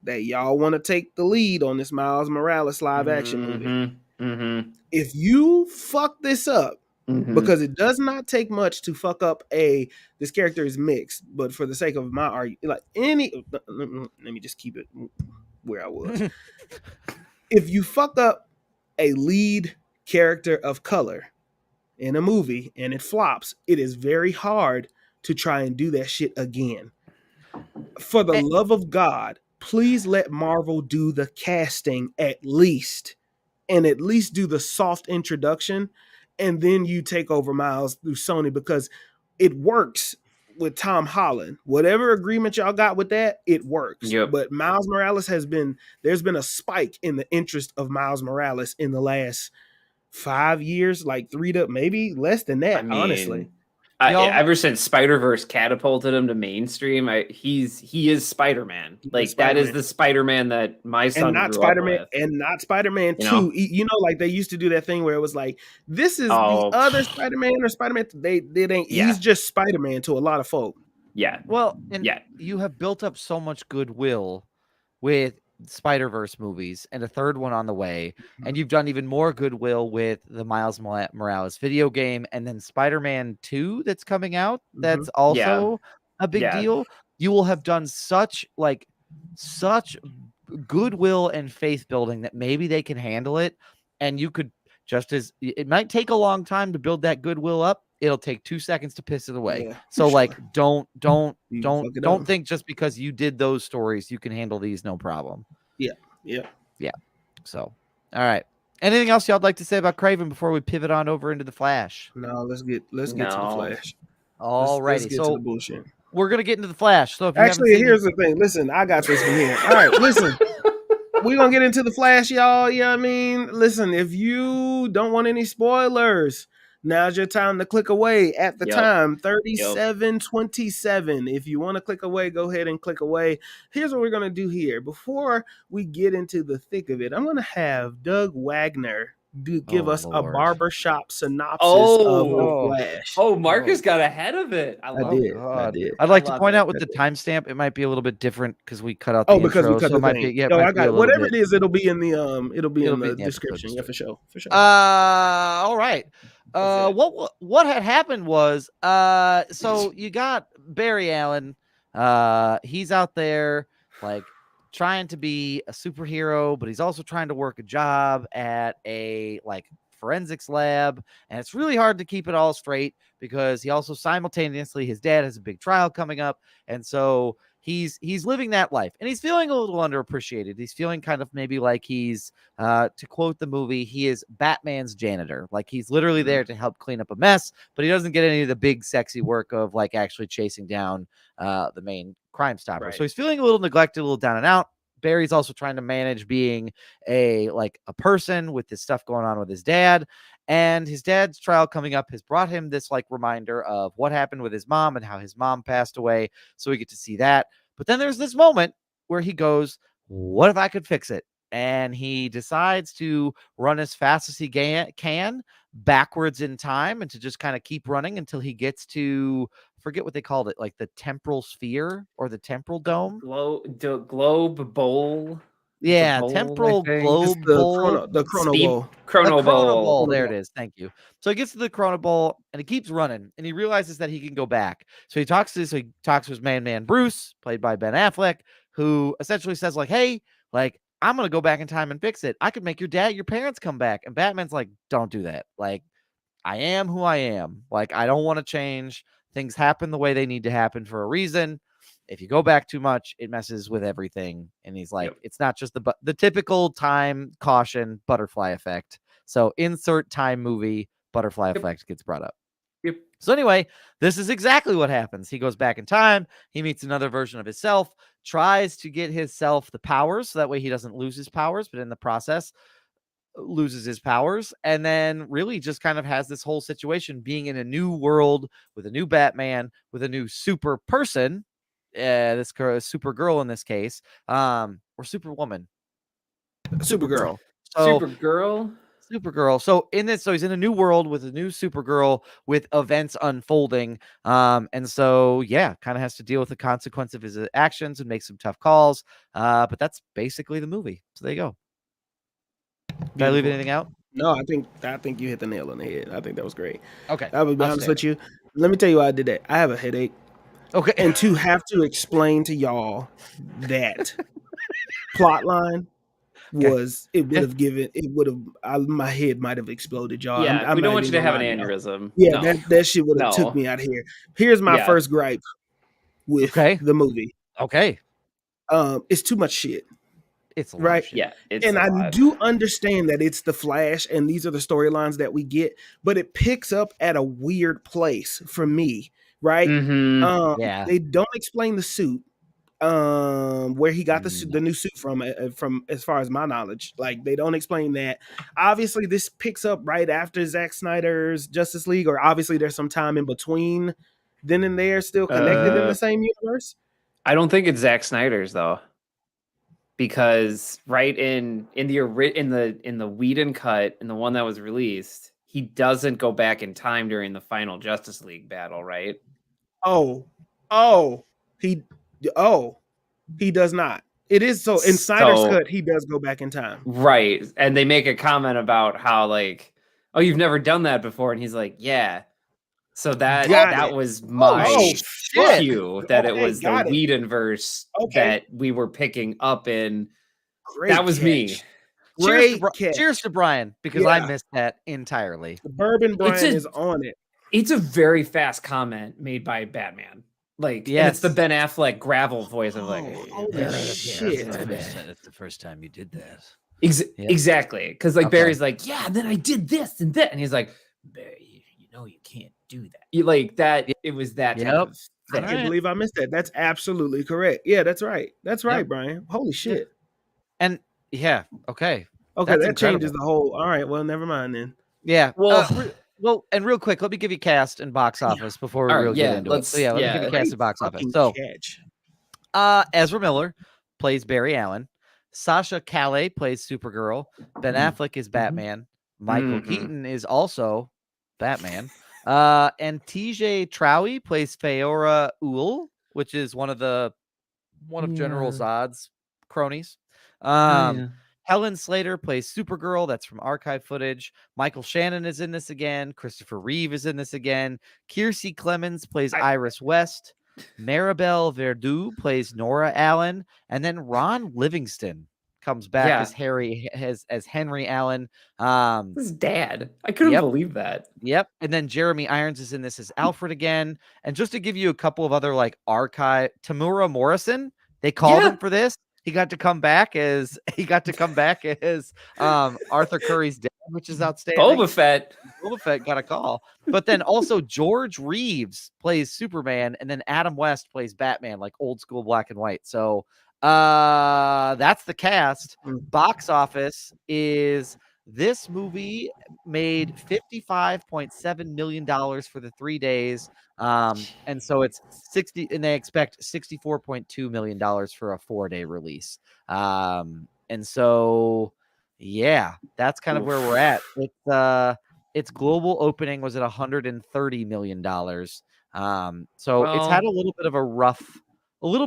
that y'all want to take the lead on this Miles Morales live action movie. Mm-hmm. If you fuck this up, Mm-hmm. because it does not take much to fuck up this character is mixed, but for the sake of my argument, let me just keep it where I was. If you fuck up a lead character of color in a movie and it flops, it is very hard to try and do that shit again. For the love of God, please let Marvel do the casting at least, and at least do the soft introduction, and then you take over Miles through Sony, because it works with Tom Holland. Whatever agreement y'all got with that, it works. Yep. But Miles Morales there's been a spike in the interest of Miles Morales in the last 5 years, like maybe less than that, honestly. Ever since Spider-Verse catapulted him to mainstream, he is Spider-Man. Like, that is the Spider-Man that my son and not grew Spider-Man up with. and not Spider-Man 2. You know? You know, like they used to do that thing where it was like, this is the other Spider-Man or Spider-Man. They ain't. Yeah. He's just Spider-Man to a lot of folk. Yeah. Well, and you have built up so much goodwill with Spider-Verse movies and a third one on the way, and you've done even more goodwill with the Miles Morales video game, and then Spider-Man 2 that's coming out. That's also a big deal. You will have done such goodwill and faith building that maybe they can handle it, and you could it might take a long time to build that goodwill up. It'll take 2 seconds to piss it away. Yeah, so sure. like, don't up. think just because you did those stories, you can handle these no problem. Yeah. So, all right. Anything else y'all'd like to say about Kraven before we pivot on over into the Flash? No, let's get to the Flash. All Let's righty. get to So the bullshit. we're gonna get into the Flash. So if you Actually, here's the thing. Listen, I got this from here. All right, listen. We're gonna get into the Flash, y'all. You know what I mean? Listen, if you don't want any spoilers, now's your time to click away at the time, 37:27. If you want to click away, go ahead and click away. Here's what we're going to do here. Before we get into the thick of it, I'm going to have Doug Wagner give us a barbershop synopsis of the Flash. Oh, Marcus got ahead of it. I did. I'd like to point out with the timestamp, it might be a little bit different because we cut out the because intro, we cut so the thing. I got it. Whatever it is, it'll be in the description. Yeah, for sure. All right. What had happened was so you got Barry Allen. He's out there like trying to be a superhero, but he's also trying to work a job at a like forensics lab, and it's really hard to keep it all straight because he also simultaneously, his dad has a big trial coming up, and so he's living that life, and he's feeling a little underappreciated. He's feeling kind of maybe like he's to quote the movie, he is Batman's janitor. Like he's literally there to help clean up a mess, but he doesn't get any of the big sexy work of like actually chasing down the main crime stopper. Right. So he's feeling a little neglected, a little down and out. Barry's also trying to manage being a person with this stuff going on with his dad, and his dad's trial coming up has brought him this like reminder of what happened with his mom and how his mom passed away. So we get to see that. But then there's this moment where he goes, what if I could fix it? And he decides to run as fast as he can backwards in time and to just kind of keep running until he gets to, forget what they called it, like the temporal sphere or the temporal dome. Globe bowl. Yeah, bowl, temporal globe bowl. The chrono bowl. Chrono bowl. There it is. Thank you. So he gets to the chrono bowl and he keeps running and he realizes that he can go back. So he talks to his man Bruce, played by Ben Affleck, who essentially says like, hey, like, I'm going to go back in time and fix it. I could make your parents come back. And Batman's like, don't do that. Like, I am who I am. Like, I don't want to change. Things happen the way they need to happen for a reason. If you go back too much, it messes with everything. And he's like, it's not just the typical time caution butterfly effect. So insert time movie butterfly effect gets brought up. Yep. So anyway, this is exactly what happens. He goes back in time. He meets another version of himself, tries to get himself the powers so that way he doesn't lose his powers, but in the process loses his powers, and then really just kind of has this whole situation being in a new world with a new Batman, with a new super person, this super girl in this case, or Superwoman. Supergirl. So Supergirl. So in this, so he's in a new world with a new Supergirl with events unfolding. And so yeah, kind of has to deal with the consequence of his actions and make some tough calls. But that's basically the movie. So there you go. Did I leave anything out? No, I think you hit the nail on the head. I think that was great. Okay. I will be honest with you. Let me tell you why I did that. I have a headache. Okay. And to have to explain to y'all that plot line was my head might have exploded, y'all. Yeah, we don't want you to have an aneurysm. Yeah, no. that shit would have took me out of here. Here's my first gripe with the movie. Okay. It's too much shit. It's right. Yeah. And I do understand that it's the Flash and these are the storylines that we get, but it picks up at a weird place for me. Right. Mm-hmm. They don't explain the suit. Where he got the new suit from as far as my knowledge. Like, they don't explain that. Obviously, this picks up right after Zack Snyder's Justice League, or obviously there's some time in between then and there, still connected in the same universe. I don't think it's Zack Snyder's though, because right in the Whedon cut, in the one that was released, he doesn't go back in time during the final Justice League battle, right? He does not. It is so in Snyder's cut, he does go back in time. Right. And they make a comment about how, like, oh, you've never done that before. And he's like, yeah. So that was my cue that it was the Whedonverse that we were picking up in. That was me. Cheers to Brian, because I missed that entirely. The Bourbon Brian is on it. It's a very fast comment made by Batman. Like, and it's the Ben Affleck gravel voice of like, shit. It's the first time you did that. Exactly. Because like Barry's like, yeah, and then I did this and that. And he's like, Barry, you know you can't do that. Like that, it was that type of thing. I can't believe I missed that. That's absolutely correct. Yeah, that's right. That's right, Brian. Holy shit. And okay. Okay, that's that incredible. changes the whole. All right, well, never mind then. Yeah. Well, and real quick, let me give you cast and box office before we really get into it. So let me give you cast and box office. So, Ezra Miller plays Barry Allen. Sasha Calle plays Supergirl. Ben Affleck is Batman. Michael Keaton is also Batman. And TJ Trowie plays Faora Ul, which is one of General Zod's cronies. Helen Slater plays Supergirl. That's from archive footage. Michael Shannon is in this again. Christopher Reeve is in this again. Kiersey Clemens plays Iris West. Maribel Verdú plays Nora Allen. And then Ron Livingston comes back as Henry Allen. His dad. I couldn't believe that. Yep. And then Jeremy Irons is in this as Alfred again. And just to give you a couple of other like archive, Tamura Morrison, they called him for this. He got to come back as Arthur Curry's dad, which is outstanding. Boba Fett got a call. But then also George Reeves plays Superman, and then Adam West plays Batman, like old school black and white. So that's the cast. Box office is this movie made $55.7 million for the 3 days. And so it's 60, and they expect $64.2 million for a 4-day release. And so, yeah, that's kind of where we're at. Its global opening was at $130 million. So it's had a little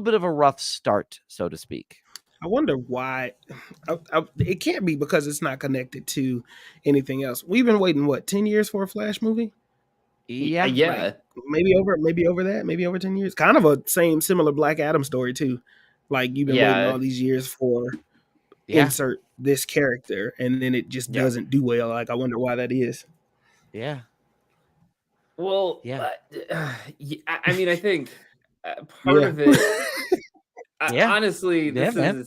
bit of a rough start, so to speak. I wonder why. It can't be because it's not connected to anything else. We've been waiting 10 years for a Flash movie? Yeah. Like, maybe over 10 years. Kind of a similar Black Adam story too. Like, you've been waiting all these years for insert this character, and then it just doesn't do well. Like, I wonder why that is. Yeah. Well, Yeah. I mean, I think part Yeah. of it, Yeah. honestly, Yeah, man.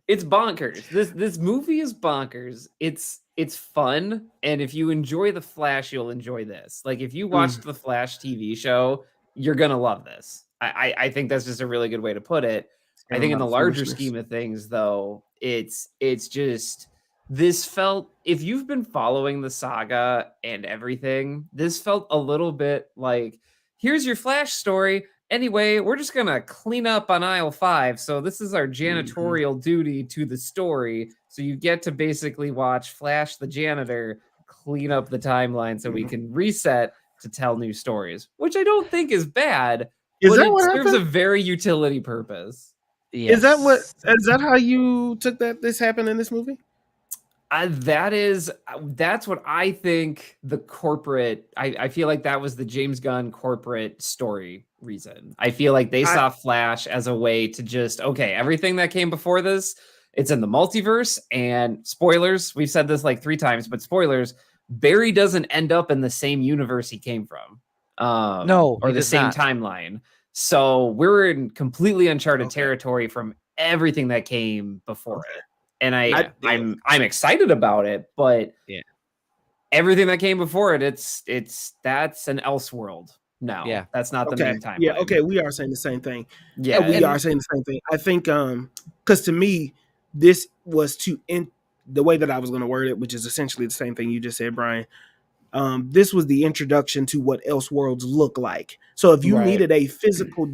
it's bonkers. This movie is bonkers. It's fun, and if you enjoy The Flash, you'll enjoy this. Like if you watched the Flash TV show, you're gonna love this. I think that's just a really good way to put it. I Sound think in like the larger foolishness. scheme of things, though, it's just this felt, if you've been following the saga and everything, this felt a little bit like, here's your Flash story. Anyway, we're just gonna clean up on aisle 5. So this is our janitorial duty to the story. So you get to basically watch Flash the janitor clean up the timeline so we can reset to tell new stories, which I don't think is bad, Is but that it what serves a happened? very utility purpose. Is Yes. that how you took that this happened in this movie? That's what I think the corporate, I feel like that was the James Gunn corporate story reason. I feel like they saw Flash as a way to just, okay, everything that came before this, it's in the multiverse, and spoilers, we've said this like 3 times, but spoilers, Barry doesn't end up in the same universe he came from. No, or he the does same not. timeline. So we're in completely uncharted territory from everything that came before it. And I'm excited about it, but everything that came before it, that's an Elseworld now. Yeah. That's not the main timeline. Yeah, okay, we are saying the same thing. Yeah, we are saying the same thing. I think because to me, this was the way that I was going to word it, which is essentially the same thing you just said, Brian. This was the introduction to what Elseworlds look like. So if you needed a physical,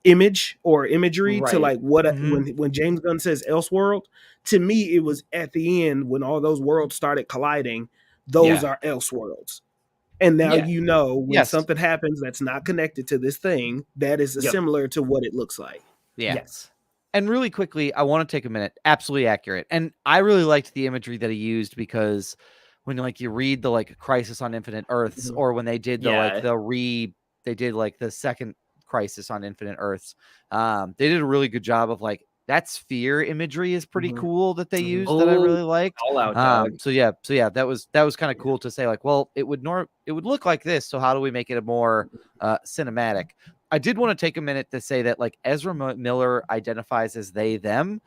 image or imagery to like what when James Gunn says Elseworld, to me it was at the end when all those worlds started colliding. Those are Elseworlds. And now you know when something happens that's not connected to this thing, that is similar to what it looks like. Yeah. Yes. And really quickly, I want to take a minute. Absolutely accurate. And I really liked the imagery that he used, because when like you read the like Crisis on Infinite Earths, or when they did the they did like the second Crisis on Infinite Earths, they did a really good job of like that sphere imagery is pretty cool that they used, that I really liked. All out, so yeah, that was kind of cool to say like, well, it would look like this, so how do we make it a more cinematic? I did want to take a minute to say that like Ezra Miller identifies as they, them.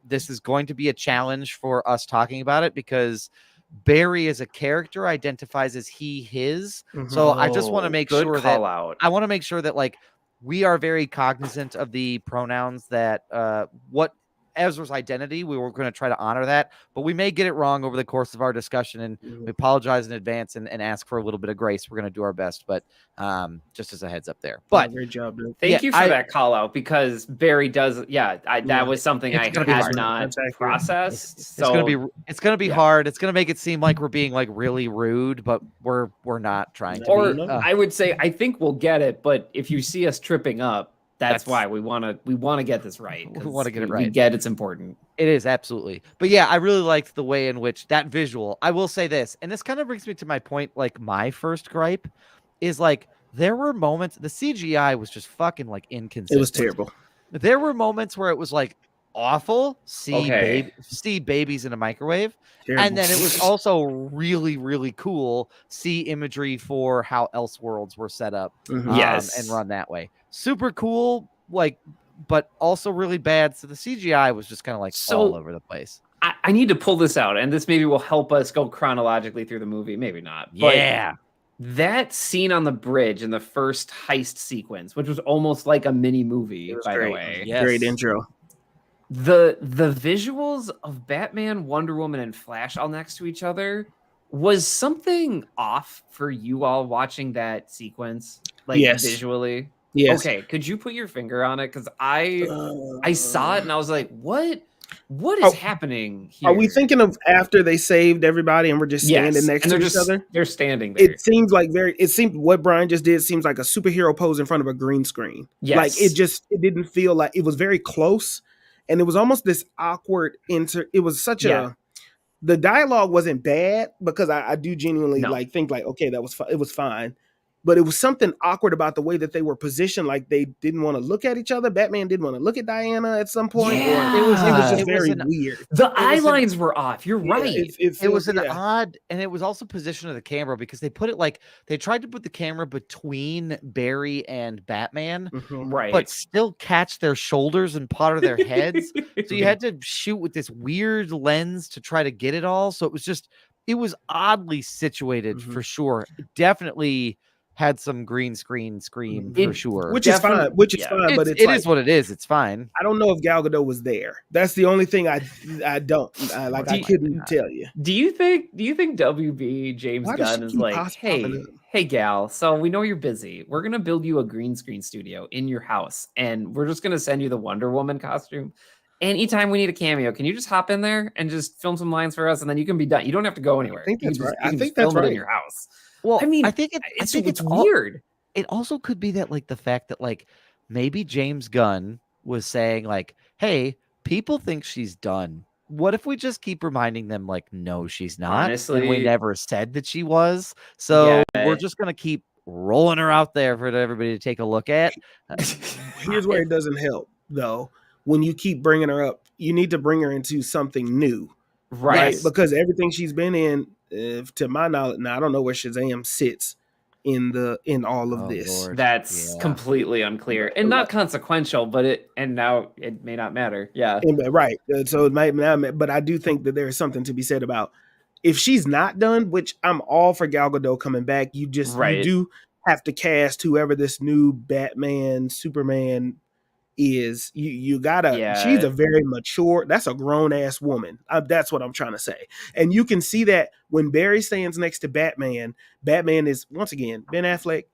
This is going to be a challenge for us talking about it, because Barry as a character identifies as he, his. So I just want to make sure that like we are very cognizant of the pronouns that what Ezra's identity, we were going to try to honor that, but we may get it wrong over the course of our discussion, and we apologize in advance and ask for a little bit of grace. We're going to do our best, but just as a heads up there. But great job, dude. Thank you for that call out, because Barry does. That was something I had not processed. It's going to be hard. It's going to make it seem like we're being like really rude, but we're not trying to. Or I would say I think we'll get it, but if you see us tripping up, that's why we want to get this right. We want to get it right. We get it's important. It is, absolutely. But yeah, I really liked the way in which that visual, I will say this, and this kind of brings me to my point, like my first gripe is like, there were moments, the CGI was just fucking like inconsistent. It was terrible. There were moments where it was like awful, see babies in a microwave. Terrible. And then it was also really, really cool, see imagery for how Elseworlds were set up and run that way. Super cool, like, but also really bad. So the CGI was just kind of like all over the place. I need to pull this out, and this maybe will help us go chronologically through the movie. Maybe not. But yeah. That scene on the bridge in the first heist sequence, which was almost like a mini movie, by the way. Yes. Great intro. The visuals of Batman, Wonder Woman, and Flash all next to each other, was something off for you all watching that sequence? Like visually? Yes. Okay, could you put your finger on it? Because I saw it and I was like, what is happening here? Are we thinking of after they saved everybody and we're just standing next to each other? They're standing there. It seems what Brian just did seems like a superhero pose in front of a green screen. Yes. Like it didn't feel like, it was very close, and it was almost this awkward it was such the dialogue wasn't bad, because I do genuinely like think like, okay, it was fine. but it was something awkward about the way that they were positioned. Like they didn't want to look at each other. Batman didn't want to look at Diana at some point. Yeah. Or it was just It was very an- weird. The eye was an- lines were off. You're Yeah, right. it It was feels- an yeah. odd, and it was also position of the camera because they put it like they tried to put the camera between Barry and Batman, Mhm. Right. but still catch their shoulders and part of their heads. So you had to shoot with this weird lens to try to get it all. So it was oddly situated Mhm. for sure. It definitely had some green screen scream It- for sure. Which is Definitely- fine. Which is yeah. fine. But It it's like, is what it is. It's fine. I don't know if Gal Gadot was there. That's the only thing I don't like. Do I you- couldn't tell you. Do you think WB James Why does Gunn she is keep like, popping up? hey gal, so we know you're busy. We're gonna build you a green screen studio in your house, and we're just gonna send you the Wonder Woman costume. Anytime we need a cameo, can you just hop in there and just film some lines for us, and then you can be done. You don't have to go anywhere. think You can that's just- right. you I can think just film that's it in right. your house. Well, I mean, I think It's it's weird. It also could be that like the fact that like maybe James Gunn was saying like, hey, people think she's done. What if we just keep reminding them like, no, she's not. And we Honestly- never said that she was. So Yeah. we're just gonna keep rolling her out there for everybody to take a look at. Here's where it doesn't help though. When you keep bringing her up, you need to bring her into something new, Right. Because everything she's been in, to my knowledge, now I don't know where Shazam sits in all of Oh, this. Lord. That's Yeah. completely unclear and not consequential, but now it may not matter. Yeah. Right. So it might not, but I do think that there is something to be said about if she's not done, which I'm all for Gal Gadot coming back. You Right. do have to cast whoever this new Batman, Superman is. You gotta. Yeah. She's a very mature. That's a grown ass woman. That's what I'm trying to say. And you can see that when Barry stands next to Batman. Batman is once again Ben Affleck,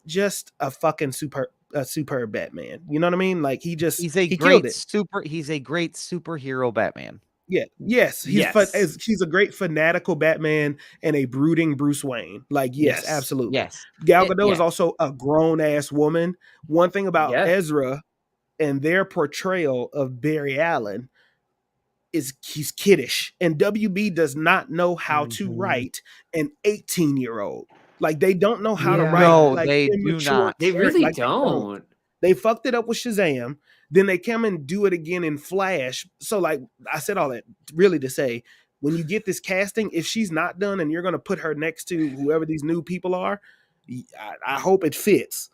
just a fucking superb Batman. You know what I mean? Like he He's a killed great it. he's a great superhero Batman. Yeah. Yes. He's a great fanatical Batman and a brooding Bruce Wayne. Like, yes, Yes. absolutely. Yes. Gal It- Gadot is yeah. also a grown ass woman. One thing about Yeah. Ezra and their portrayal of Barry Allen is he's kiddish, and WB does not know how to Mhm. write an 18-year-old. Like they don't know how to Yeah. write. No, like, they do immature not. They characters. really Like, don't. They fucked it up with Shazam. Then they come and do it again in Flash. So, like I said, all that really to say, when you get this casting, if she's not done and you're going to put her next to whoever these new people are, I hope it fits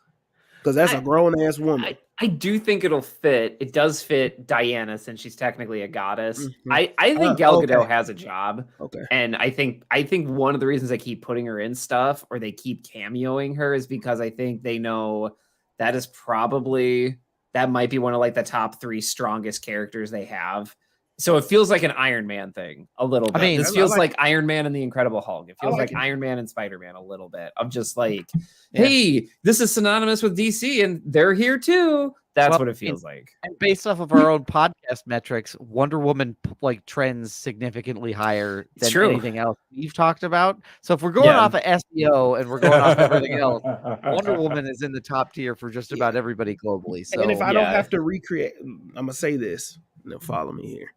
because that's a grown ass woman. I do think it'll fit. It does fit Diana since she's technically a goddess. Mhm. I think Gal okay. Gadot has a job. Okay. And I think one of the reasons they keep putting her in stuff or they keep cameoing her is because I think they know that is probably that might be one of like the top 3 strongest characters they have. So it feels like an Iron Man thing a little bit. mean, This I feels like like Iron Man and the Incredible Hulk. It feels like like it. Iron Man and Spider-Man a little bit of just like, Yeah. hey, this is synonymous with DC and they're here too. That's Well, what it feels like. And based off of our own podcast metrics, Wonder Woman like trends significantly higher It's than true. anything else we've talked about. So if we're going Yeah. off of SEO and we're going off everything else, Wonder Woman is in the top tier for just about everybody globally. So And if I don't yeah. have to recreate, I'm going to say this. Now follow me here.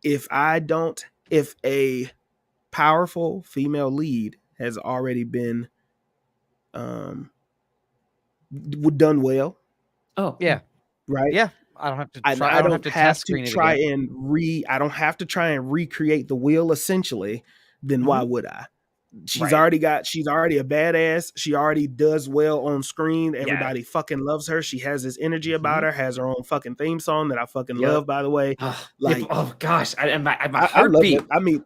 If a powerful female lead has already been done well, Oh, yeah, right? yeah, I don't have to. I Try, don't have to to test screen it try again. I don't have to try and recreate the wheel essentially. Then why would I? She's Right. already a badass. She already does well on screen. Everybody fucking loves her. She has this energy about her, has her own fucking theme song that I fucking Yep. love, by the way. Like, Like- oh gosh, my I love heartbeat. it. I mean,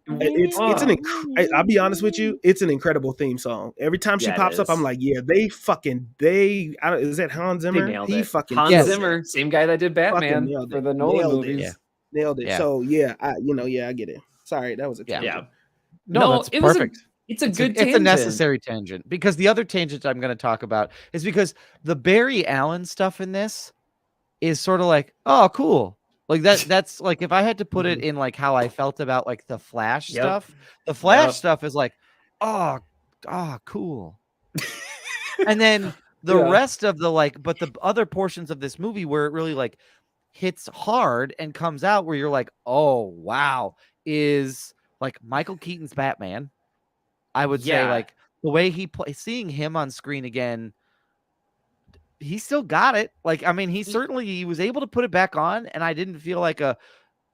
I'll be honest with you, it's an incredible theme song. Every time she Yeah, it pops up, is. I'm like, yeah, is that Hans They Zimmer? nailed He it. fucking Hans kills it. Zimmer, same guy that did Batman nailed for it. the Nolan Nailed it. movies. Nailed it. Yeah. So yeah, I get it. Sorry, that was a Yeah. tangent. No, that's it was perfect. It's a It's good it's a tangent. necessary tangent because the other tangent I'm going to talk about is because the Barry Allen stuff in this is sort of like, oh, cool. Like that's like if I had to put it in like how I felt about like the Flash Yep. stuff, the Flash Yep. stuff is like, oh, cool. And then the Yeah. rest of the but the other portions of this movie where it really like hits hard and comes out where you're like, oh wow, is like Michael Keaton's Batman. I would say Yeah. like the way he seeing him on screen again, he still got it. Like, I mean, he was able to put it back on, and I didn't feel like a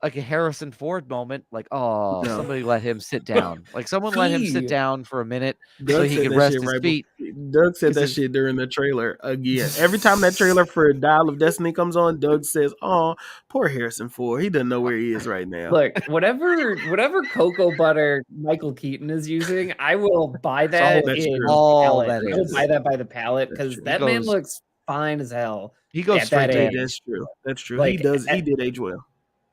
Harrison Ford moment. Like, oh, No. somebody let him sit down. Like, someone let him sit down for a minute so Doug he said could that rest shit his right feet. Doug said that Because- shit during the trailer again. Every time that trailer for Dial of Destiny comes on, Doug says, "Oh, poor Harrison Ford. He doesn't know where he is right now." Look, whatever cocoa butter Michael Keaton is using, I will buy that that's in true. All pallet. that I will is. buy that by the pallet That's because true. that He man goes- looks fine as hell. He goes At straight that to age. That's true. That's true. Like, He did age well.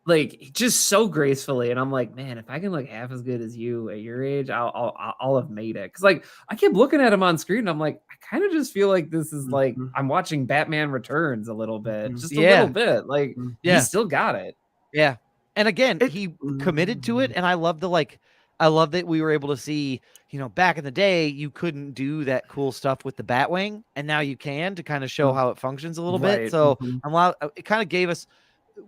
Like, just so gracefully, and I'm like, man, if I can look half as good as you at your age, I'll have made it. Because like I kept looking at him on screen, and I'm like, I kind of just feel like this is like Mhm. I'm watching Batman Returns a little bit, Mhm. just a Yeah. little bit. Like, Yeah. he still got it. Yeah. And again, It- he committed to it. And I love that we were able to see, back in the day, you couldn't do that cool stuff with the Batwing. And now you can, to kind of show how it functions a little bit. Right. So Mhm. it kind of gave us,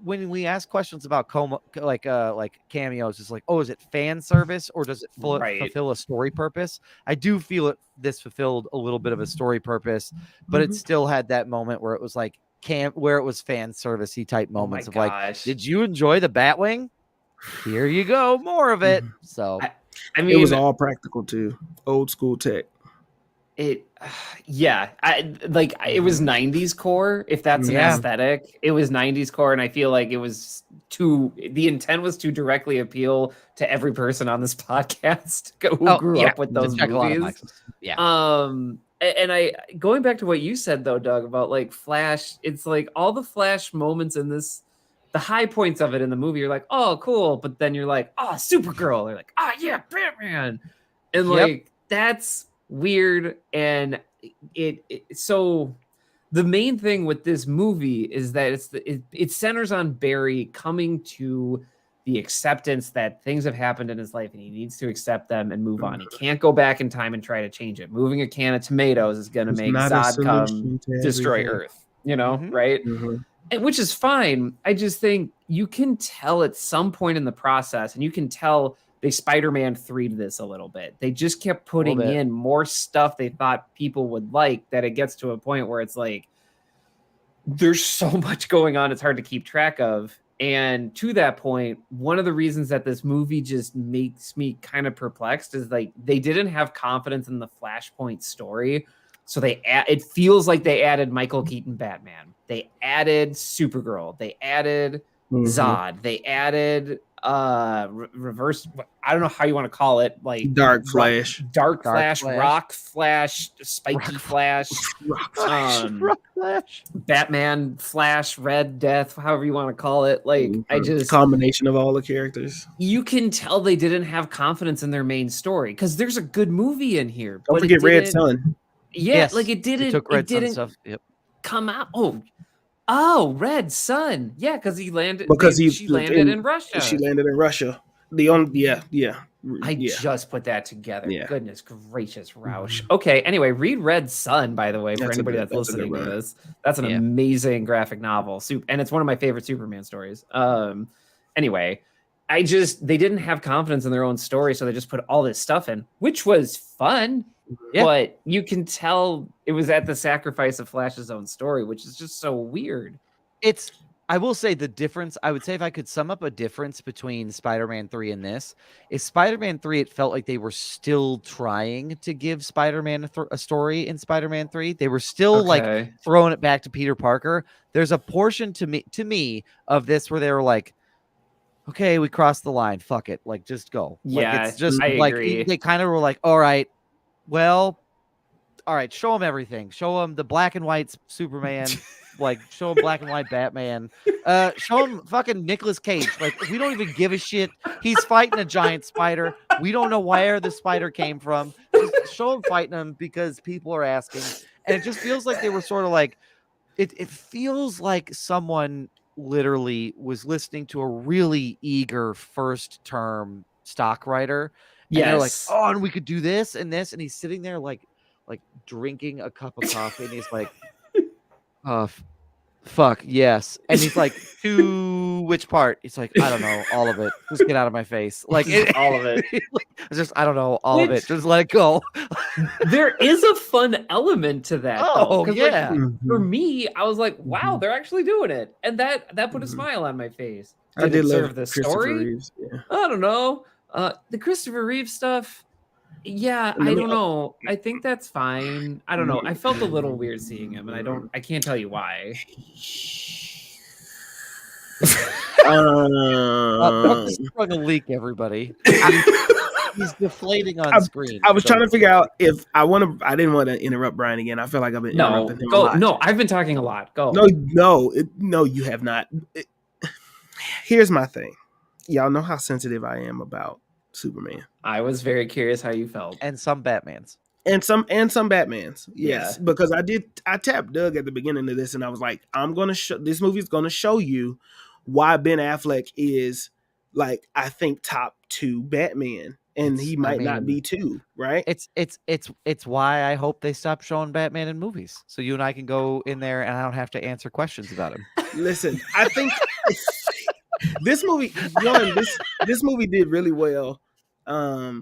when we ask questions about like cameos, it's like, oh, is it fan service or does it Right. fulfill a story purpose? I do feel this fulfilled a little bit of a story purpose, but it Mhm. still had that moment where it was like where it was fan servicey type Oh my moments of like, gosh. did you enjoy the Batwing? Here you go, more of it. Mhm. So I It mean, was all practical too. Old school tech. yeah, it was 90s core, if that's an Yeah. aesthetic. It was 90s core, and I feel like it was the intent was to directly appeal to every person on this podcast who grew up with those check a lot of movies. boxes. Yeah. And I going back to what you said though, Doug, about like Flash, it's like all the Flash moments in this, the high points of it in the movie, you're like, oh, cool, but then you're like, oh, Supergirl, you're like, oh yeah, Batman, and Yep. like that's weird. And so the main thing with this movie is that it centers on Barry coming to the acceptance that things have happened in his life and he needs to accept them and move on. He can't go back in time and try to change it. Moving a can of tomatoes is going to It's make not a Zod come solution to destroy everything. Earth, Mhm. right? Mhm. And which is fine. I just think you can tell at some point in the process, and you can tell they Spider-Man 3'd this a little bit. They just kept putting bit. in more stuff they thought people would like, that it gets to a point where it's like there's so much going on, it's hard to keep track of. And to that point, one of the reasons that this movie just makes me kind of perplexed is like they didn't have confidence in the Flashpoint story. So it feels like they added Michael Keaton Batman. They added Supergirl. They added Mhm. Zod. They added reverse, I don't know how you want to call it, like Dark Flash. Dark Flash. Rock Flash, Spiky Flash, Rock Flash. Batman, Flash, Red Death, however you want to call it. Like, I just, combination of all the characters. you can tell they didn't have confidence in their main story because there's a good movie in here. Don't but forget it Red didn't- Sun. Yeah, Yes, like it They didn't. took It Red Sun didn't stuff. Yep. come out. Oh, Red Sun. Yeah, because he landed. Because she landed in Russia. She landed in Russia. The only yeah. I yeah. just put that together. Yeah. Goodness gracious, Roush. Okay, anyway, read Red Sun, by the way, for That's a anybody good- that's that's a good listening to one. this. That's an Yeah. amazing graphic novel. And it's one of my favorite Superman stories. Anyway, they didn't have confidence in their own story, so they just put all this stuff in, which was fun. Yeah. But you can tell it was at the sacrifice of Flash's own story, which is just so weird. I will say the difference, I would say if I could sum up a difference between Spider-Man 3 and this, is Spider-Man 3, it felt like they were still trying to give Spider-Man a story in Spider-Man 3. They were still like Okay. throwing it back to Peter Parker. There's a portion to me of this where they were like, okay, we crossed the line. Fuck it. Like, just go. Yeah, like, it's just I like agree. they kind of were like, all right, well, all right, show them everything. Show them the black and white Superman. Like, show him black and white Batman. Show him fucking Nicolas Cage. Like, we don't even give a shit. He's fighting a giant spider. We don't know where the spider came from. Just show him fighting him because people are asking. And it just feels like they were sort of like, it feels like someone literally was listening to a really eager first term stock writer. And they're like, Yes. oh, and we could do this and this. And he's sitting there like drinking a cup of coffee. And he's like, Fuck yes. And he's like, to which part? He's like, I don't know, all of it. Just get out of my face. Like all of it. It's just I don't know, all of it. Just let it go. There is a fun element to that. Oh, though, 'cause, yeah. Like, for me, I was like, wow, they're actually doing it, and that put a smile on my face. I Did did it love serve the Christopher story? Reeves. Yeah. I don't know. The Christopher Reeve stuff. Yeah, I don't know. I think that's fine. I don't know. I felt a little weird seeing him, and I can't tell you why. Buck is throwing a leak, everybody. He's deflating on screen. I was trying to figure out if I didn't want to interrupt Brian again. I feel like I've been interrupting him a lot. No, I've been talking a lot. Go. No, you have not. Here's my thing. Y'all know how sensitive I am about Superman. I was very curious how you felt. And some Batmans. And some Batmans. Yes. Because I tapped Doug at the beginning of this and I was like, this movie's gonna show you why Ben Affleck is like, I think top 2 Batman. And he might not be 2, right? It's why I hope they stop showing Batman in movies. So you and I can go in there and I don't have to answer questions about him. Listen, I think this movie did really well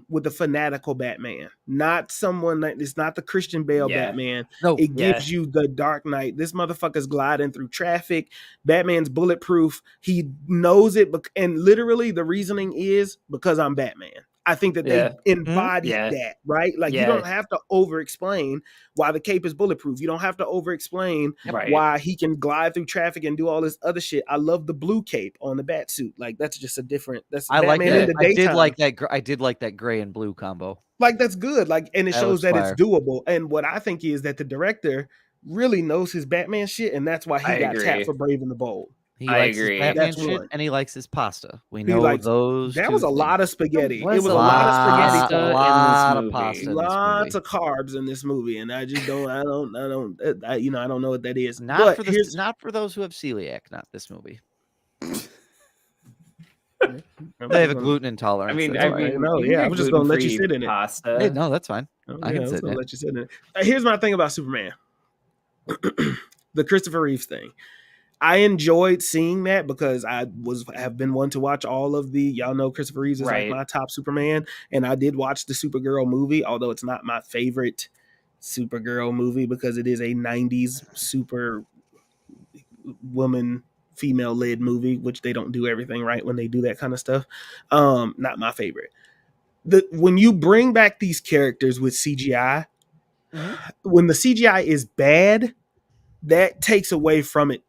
with the fanatical Batman, not someone like it's not the Christian Bale Batman. No, it gives you the Dark Knight. This motherfucker's gliding through traffic. Batman's bulletproof. He knows it, and literally the reasoning is because I'm Batman. I think that they embody that, right? Like you don't have to over-explain why the cape is bulletproof. You don't have to over-explain why he can glide through traffic and do all this other shit. I love the blue cape on the bat suit. Like that's just a different. That's I Batman like that. in the daytime. I did like that gray and blue combo. Like that's good. Like and it That shows was that fire. it's doable. And what I think is that the director really knows his Batman shit, and that's why he got tapped for Brave and the Bold. He I likes agree. his Batman That's shit, one. and he likes his pasta. We He know likes- those. That two was a things. lot of spaghetti. It was a a lot of spaghetti. pasta in this lot of movie. pasta. in this Lots movie. of carbs in this movie, and I just don't. I don't know what that is. Not But not for those who have celiac. Not this movie. I'm They have a just gluten intolerance. I mean, that's why. know, you yeah, can I'm get just gonna let you gluten-free sit in it. Pasta. Hey, no, that's fine. Oh, I yeah, can was sit gonna in it. let you sit in it. Here's my thing about Superman, the Christopher Reeves thing. I enjoyed seeing that because I have been one to watch all of the. Y'all know Christopher Reeves is like my top Superman, and I did watch the Supergirl movie, although it's not my favorite Supergirl movie because it is a '90s super woman female led movie, which they don't do everything right when they do that kind of stuff. Not my favorite. When you bring back these characters with CGI, when the CGI is bad, that takes away from it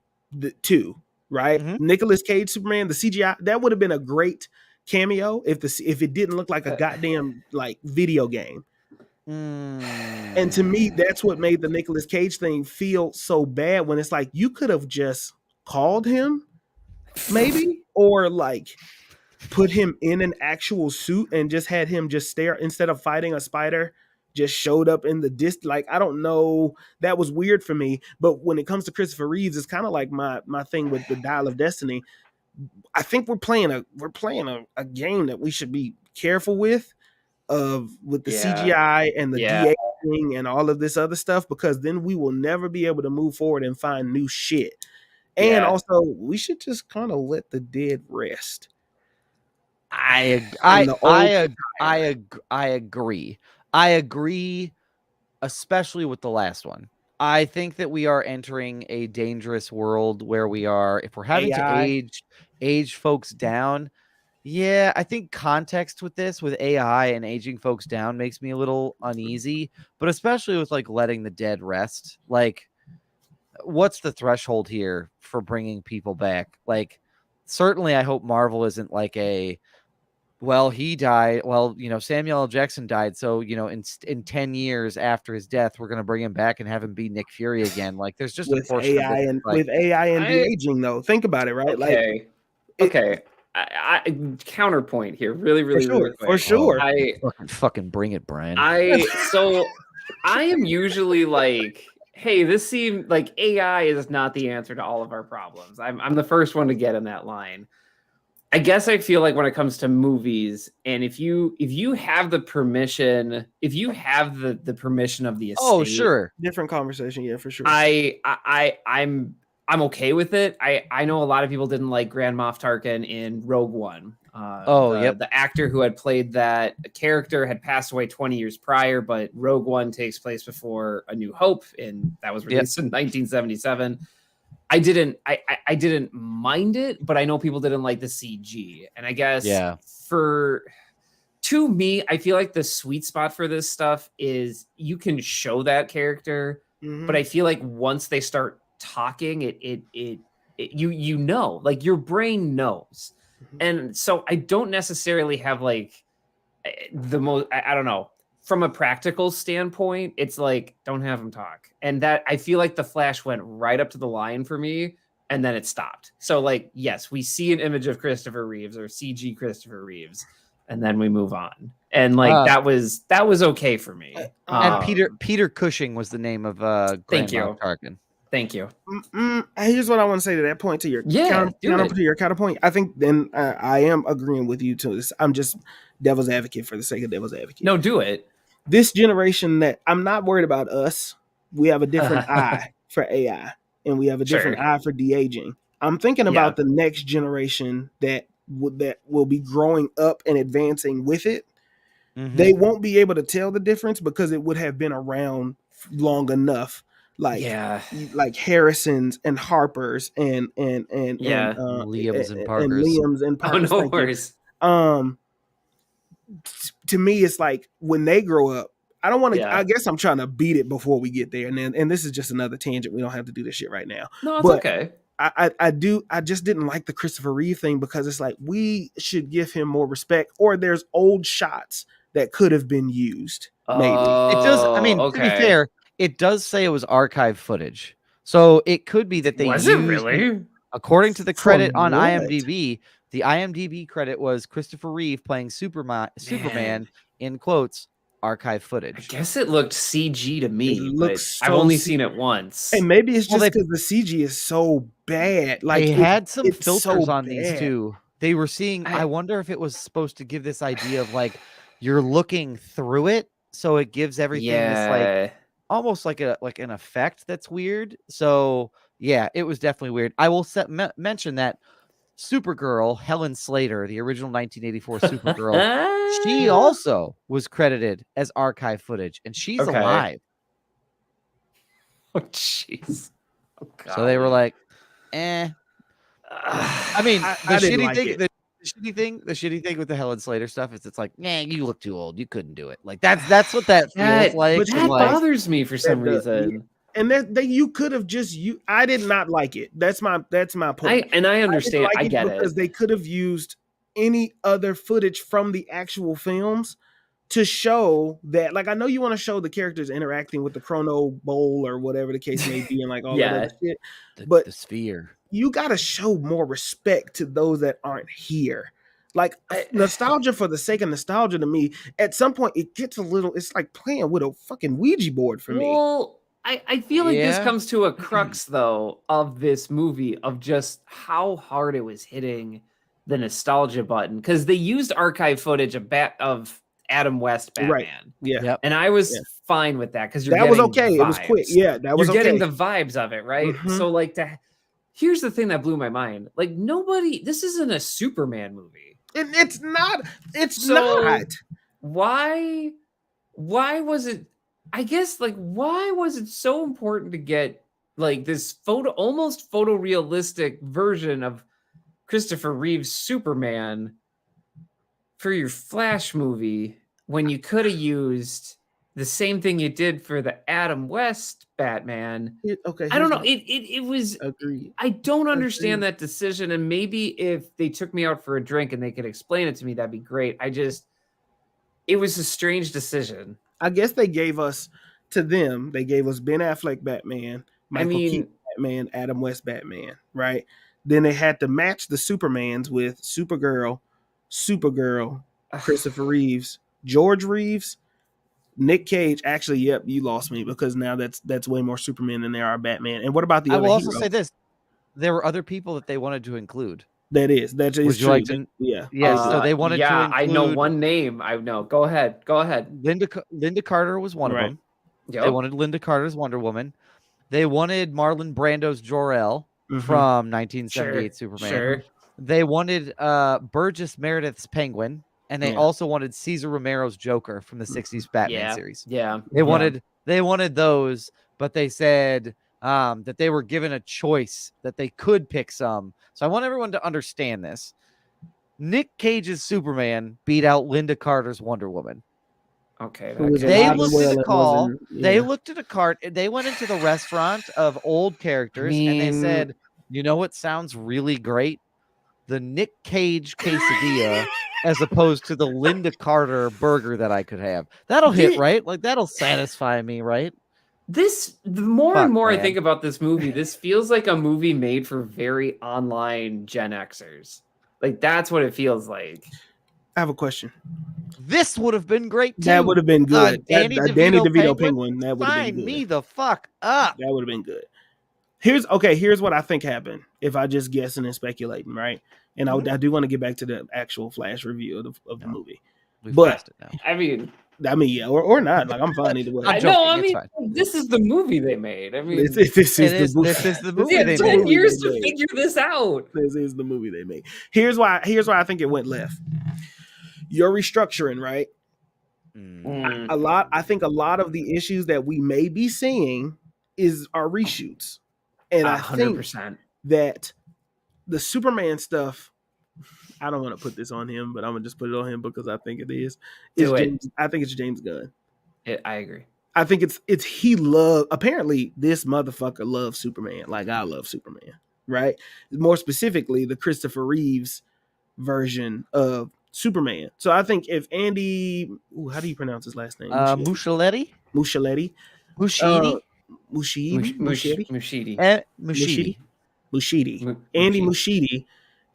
too, right? Nicolas Cage Superman, the CGI, that would have been a great cameo if it didn't look like a goddamn like video game. And to me, that's what made the Nicolas Cage thing feel so bad when it's like you could have just called him, maybe, or like put him in an actual suit and just had him just stare instead of fighting a spider. Just showed up in the distance. Like, I don't know. That was weird for me. But when it comes to Christopher Reeves, it's kind of like my thing with the Dial of Destiny. I think we're playing a game that we should be careful with the CGI and the de-aging and all of this other stuff, because then we will never be able to move forward and find new shit. And also, we should just kind of let the dead rest. I agree. I agree, especially with the last one. I think that we are entering a dangerous world where we are, if we're having to age folks down. Yeah, I think context with this, with AI and aging folks down, makes me a little uneasy, but especially with like letting the dead rest. Like, what's the threshold here for bringing people back? Like, certainly I hope Marvel isn't like well, he died. Well, Samuel L. Jackson died. So, in 10 years after his death, we're going to bring him back and have him be Nick Fury again. Like, there's just with AI and de-aging, though. Think about it, right? Okay. I counterpoint here, really quick. For sure. I fucking bring it, Brian. I am usually like, hey, this seemed like AI is not the answer to all of our problems. I'm the first one to get in that line. I guess I feel like when it comes to movies, and if you have the permission, if you have the permission of the estate, oh sure, different conversation, yeah, for sure. I'm I'm okay with it. I know a lot of people didn't like Grand Moff Tarkin in Rogue One. The actor who had played that character had passed away 20 years prior, but Rogue One takes place before A New Hope, and that was released in 1977. I didn't mind it, but I know people didn't like the CG, and I guess to me, I feel like the sweet spot for this stuff is you can show that character, but I feel like once they start talking, you know, like your brain knows. And so I don't necessarily have like the most, I don't know, from a practical standpoint, it's like, don't have him talk. And that I feel like the Flash went right up to the line for me and then it stopped. So like, yes, we see an image of Christopher Reeves or CG Christopher Reeves, and then we move on. And like, that was okay for me. And Peter Cushing was the name of Grand Moff Tarkin. Thank you. Here's what I want to say to that point, to your counterpoint. I think then I am agreeing with you to this. I'm just devil's advocate for the sake of devil's advocate. No, do it. This generation that I'm not worried about us. We have a different eye for AI, and we have a different eye for de-aging. I'm thinking about the next generation that will be growing up and advancing with it. They won't be able to tell the difference because it would have been around long enough. Like Harrison's and Harper's and Liam's and Parker's. And Liam's and Parker's. Oh, no worries. To me, it's like when they grow up, I don't want to. I guess I'm trying to beat it before we get there, and this is just another tangent. We don't have to do this shit right now. No, it's okay. I just didn't like the Christopher Reeve thing because it's like we should give him more respect, or there's old shots that could have been used. Maybe it does. I mean, to be fair, it does say it was archive footage, so it could be that they was it really? According to the credit on IMDb, the IMDb credit was Christopher Reeve playing Superman in quotes archive footage. I guess it looked CG to me, but I've only seen it once. And maybe it's just because the CG is so bad. Like they had some filters on these too. They were seeing. I wonder if it was supposed to give this idea of like you're looking through it, so it gives everything this like almost like an effect that's weird. So yeah, it was definitely weird. I will mention that Supergirl, Helen Slater, the original 1984 Supergirl, she also was credited as archive footage, and she's alive. Oh, jeez. Oh, so they were like, I mean, the shitty thing with the Helen Slater stuff is it's like, you look too old. You couldn't do it. Like that's what that feels like. But that bothers me for some reason. And that you could have I did not like it. That's my point. I understand. I get it. Because they could have used any other footage from the actual films to show that, like, I know you want to show the characters interacting with the Chrono Bowl or whatever the case may be and like all that other shit. But the sphere. You got to show more respect to those that aren't here. Like nostalgia for the sake of nostalgia to me, at some point it gets it's like playing with a fucking Ouija board for me. Well, I feel like this comes to a crux, though, of this movie of just how hard it was hitting the nostalgia button. Because they used archive footage of Adam West Batman. Right. Yeah. Yep. And I was fine with that because that was okay. It was quick. Yeah, that was You're getting the vibes of it, right? So, like, here's the thing that blew my mind. Like, this isn't a Superman movie. It's not. It's not. Why was it? I guess, like, why was it so important to get like this almost photorealistic version of Christopher Reeve's Superman for your Flash movie when you could have used the same thing you did for the Adam West Batman? I don't know. It was. Agreed. I don't understand that decision, and maybe if they took me out for a drink and they could explain it to me, that'd be great. It was a strange decision. I guess they gave us Ben Affleck Batman, Michael Keaton Batman, Adam West Batman, right? Then they had to match the Supermans with Supergirl, Christopher Reeves, George Reeves, Nick Cage. Actually, yep, you lost me because now that's way more Superman than there are Batman. And what about the other I will also say this. There were other people that they wanted to include. That is true. Like so they wanted to include, I know one name. I know. Go ahead. Linda Carter was one of them. Yep. They wanted Linda Carter's Wonder Woman. They wanted Marlon Brando's Jor-El. from 1978 Superman. Sure. They wanted Burgess Meredith's Penguin, and they also wanted Cesar Romero's Joker from the 60s Batman series. Yeah. They wanted those, but they said that they were given a choice that they could pick some. So I want everyone to understand this. Nick Cage's Superman beat out Linda Carter's Wonder Woman. Okay. They looked at a call. They looked at a cart. They went into the restaurant of old characters and they said, "You know what sounds really great? The Nick Cage quesadilla as opposed to the Linda Carter burger that I could have. That'll hit, right? Like that'll satisfy me, right?" The more and more I think about this movie, this feels like a movie made for very online Gen Xers. Like that's what it feels like. I have a question. This would have been great too. That would have been good. Danny DeVito Penguin. That would have been Sign good. me the fuck up. That would have been good. Here's what I think happened. If I just guessing and speculating, right? And I do want to get back to the actual Flash review of the movie. But it now. I mean, yeah, or not. Like I'm fine either way. I mean, this is the movie they made. I mean, this is the movie. They 10 years to figure this out. This is the movie they made. Here's why I think it went left. You're restructuring, right? I think a lot of the issues that we may be seeing are reshoots. And 100%. I think that the Superman stuff, I don't want to put this on him, but I'm gonna just put it on him because I think it is. I think it's James Gunn. I agree. I think apparently this motherfucker loves Superman like I love Superman, right? More specifically, the Christopher Reeves version of Superman. So I think if Andy, how do you pronounce his last name? Muschietti. Andy Muschietti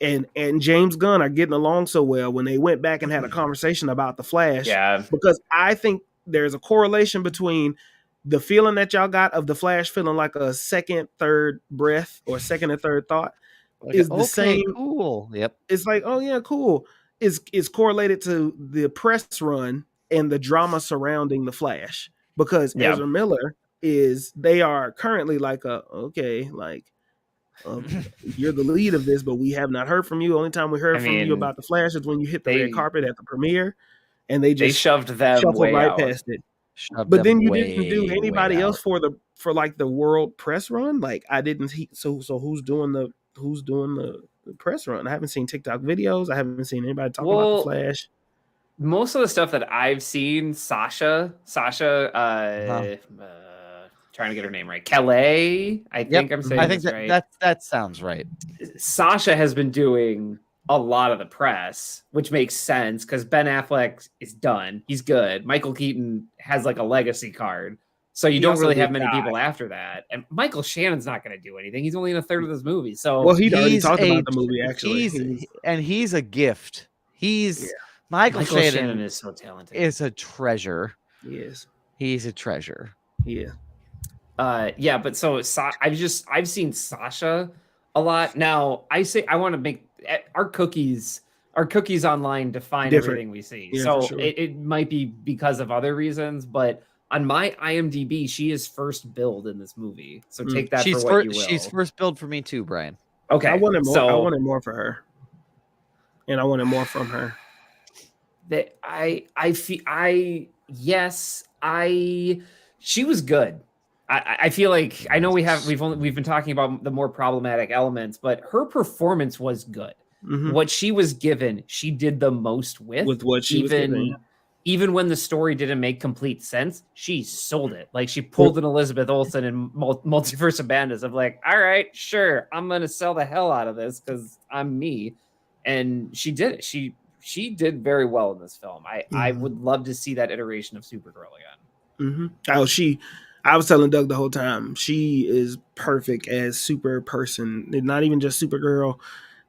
and James Gunn are getting along so well when they went back and had a conversation about the Flash. Yeah. Because I think there's a correlation between the feeling that y'all got of the Flash feeling like a second, third breath or second or third thought is the same. Cool. Yep. It's like, oh yeah, cool. Is correlated to the press run and the drama surrounding the Flash. Because Ezra Miller they are currently like you're the lead of this, but we have not heard from you. Only time we heard from you about the Flash is when you hit the red carpet at the premiere, and they shoved them way right out. Past it. But then you didn't do anybody else for like the world press run. Like I didn't. So who's doing the press run? I haven't seen TikTok videos. I haven't seen anybody talk about the Flash. Most of the stuff that I've seen, Sasha, trying to get her name right, Calais. I think I'm saying. I think right. That sounds right. Sasha has been doing a lot of the press, which makes sense because Ben Affleck is done. He's good. Michael Keaton has like a legacy card, so you don't really have many people after that. And Michael Shannon's not going to do anything. He's only in a third of this movie. So he already talked about the movie. Actually, he's a gift. Michael Shannon is so talented. Is a treasure. Yes, he's a treasure. Yeah. But so I've seen Sasha a lot. Now I want to make our cookies online define everything we see. Yeah, so sure. it might be because of other reasons, but on my IMDb, she is first billed in this movie. So take that for what you will. She's first billed for me too, Brian. Okay. I wanted more. I wanted more for her. And I wanted more from her. She was good. I feel like I know we've been talking about the more problematic elements, but her performance was good. Mm-hmm. What she was given, she did the most with what she was given. Even when the story didn't make complete sense, she sold it. Like she pulled an Elizabeth Olsen in Multiverse of Madness of like, all right, sure, I'm gonna sell the hell out of this because I'm me, and she did it. She did very well in this film. I would love to see that iteration of Supergirl again. Mm-hmm. I was telling Doug the whole time, she is perfect as super person. Not even just Supergirl,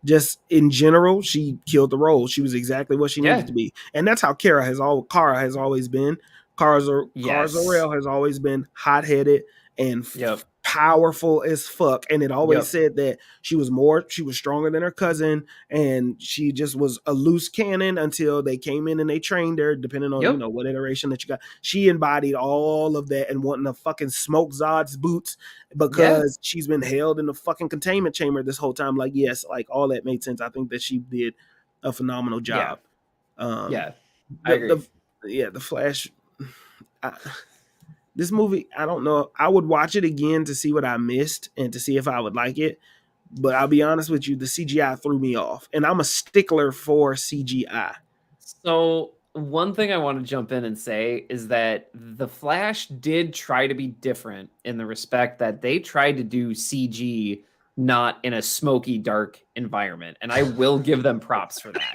just in general, she killed the role. She was exactly what she needed to be. And that's how Kara has always been. Kara Zor-El has always been hot-headed and powerful as fuck, and it always Yep. said that she was stronger than her cousin, and she just was a loose cannon until they came in and they trained her, depending on Yep. you know what iteration that you got. She embodied all of that and wanting to fucking smoke Zod's boots because she's been held in the fucking containment chamber this whole time. Like, yes, like all that made sense. I think that she did a phenomenal job. Yeah, I agree. The Flash. This movie, I don't know. I would watch it again to see what I missed and to see if I would like it. But I'll be honest with you, the CGI threw me off. And I'm a stickler for CGI. So one thing I want to jump in and say is that The Flash did try to be different in the respect that they tried to do CG not in a smoky, dark environment. And I will give them props for that.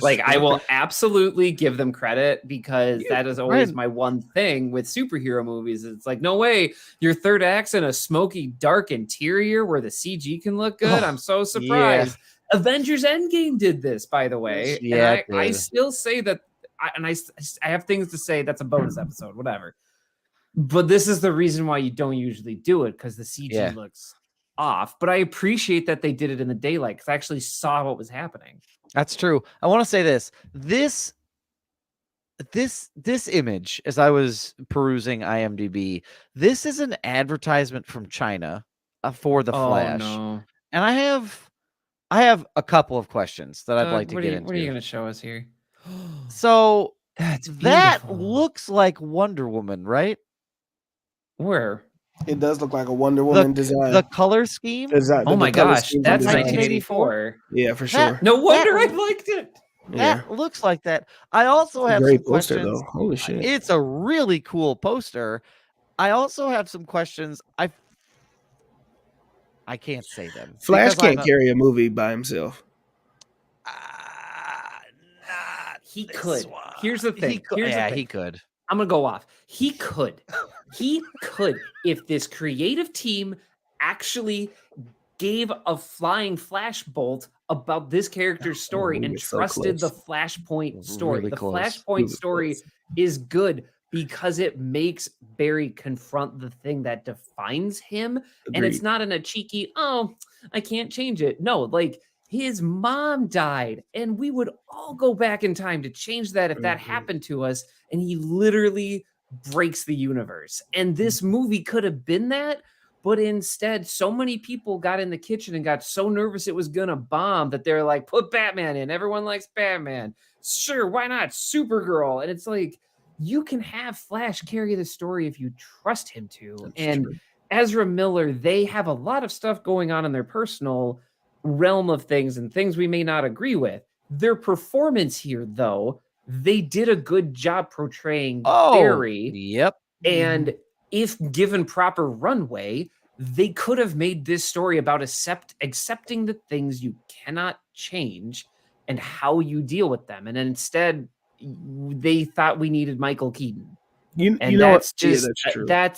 Like, I will absolutely give them credit because that is always my one thing with superhero movies. It's like, no way, your third act's in a smoky, dark interior where the CG can look good. I'm so surprised. Yeah. Avengers Endgame did this, by the way. Yeah, and I still say that, I have things to say. That's a bonus episode, whatever. But this is the reason why you don't usually do it, because the CG looks off. But I appreciate that they did it in the daylight because I actually saw what was happening. That's true. I want to say this image, as I was perusing IMDb, this is an advertisement from China for the Flash. No. And I have a couple of questions that I'd like to get into. What are you going to show us here? So that beautiful. looks like Wonder Woman, right? Where? It does look like a Wonder Woman design. The color scheme? Oh my gosh, that's 1984. Yeah, for sure. No wonder I liked it. That looks like that. I also have great some poster, questions. though. Holy shit. It's a really cool poster. I also have some questions. I can't say them. Flash can't carry a movie by himself. He could. Here's the thing. He could. I'm going to go off. He could. He could if this creative team actually gave a flying flashbolt about this character's story and trusted the Flashpoint story. Really the close. Flashpoint story is good because it makes Barry confront the thing that defines him. Agreed. And it's not in a cheeky, oh, I can't change it. No, like his mom died and we would all go back in time to change that if that happened to us. And he literally breaks the universe. And this movie could have been that. But instead, so many people got in the kitchen and got so nervous it was going to bomb that they're like, put Batman in. Everyone likes Batman. Sure, why not? Supergirl. And it's like, you can have Flash carry the story if you trust him to. That's true. Ezra Miller, they have a lot of stuff going on in their personal realm of things and things we may not agree with. Their performance here, though, they did a good job portraying Barry. Yep. And if given proper runway, they could have made this story about accepting the things you cannot change and how you deal with them. And instead, they thought we needed Michael Keaton. That's true.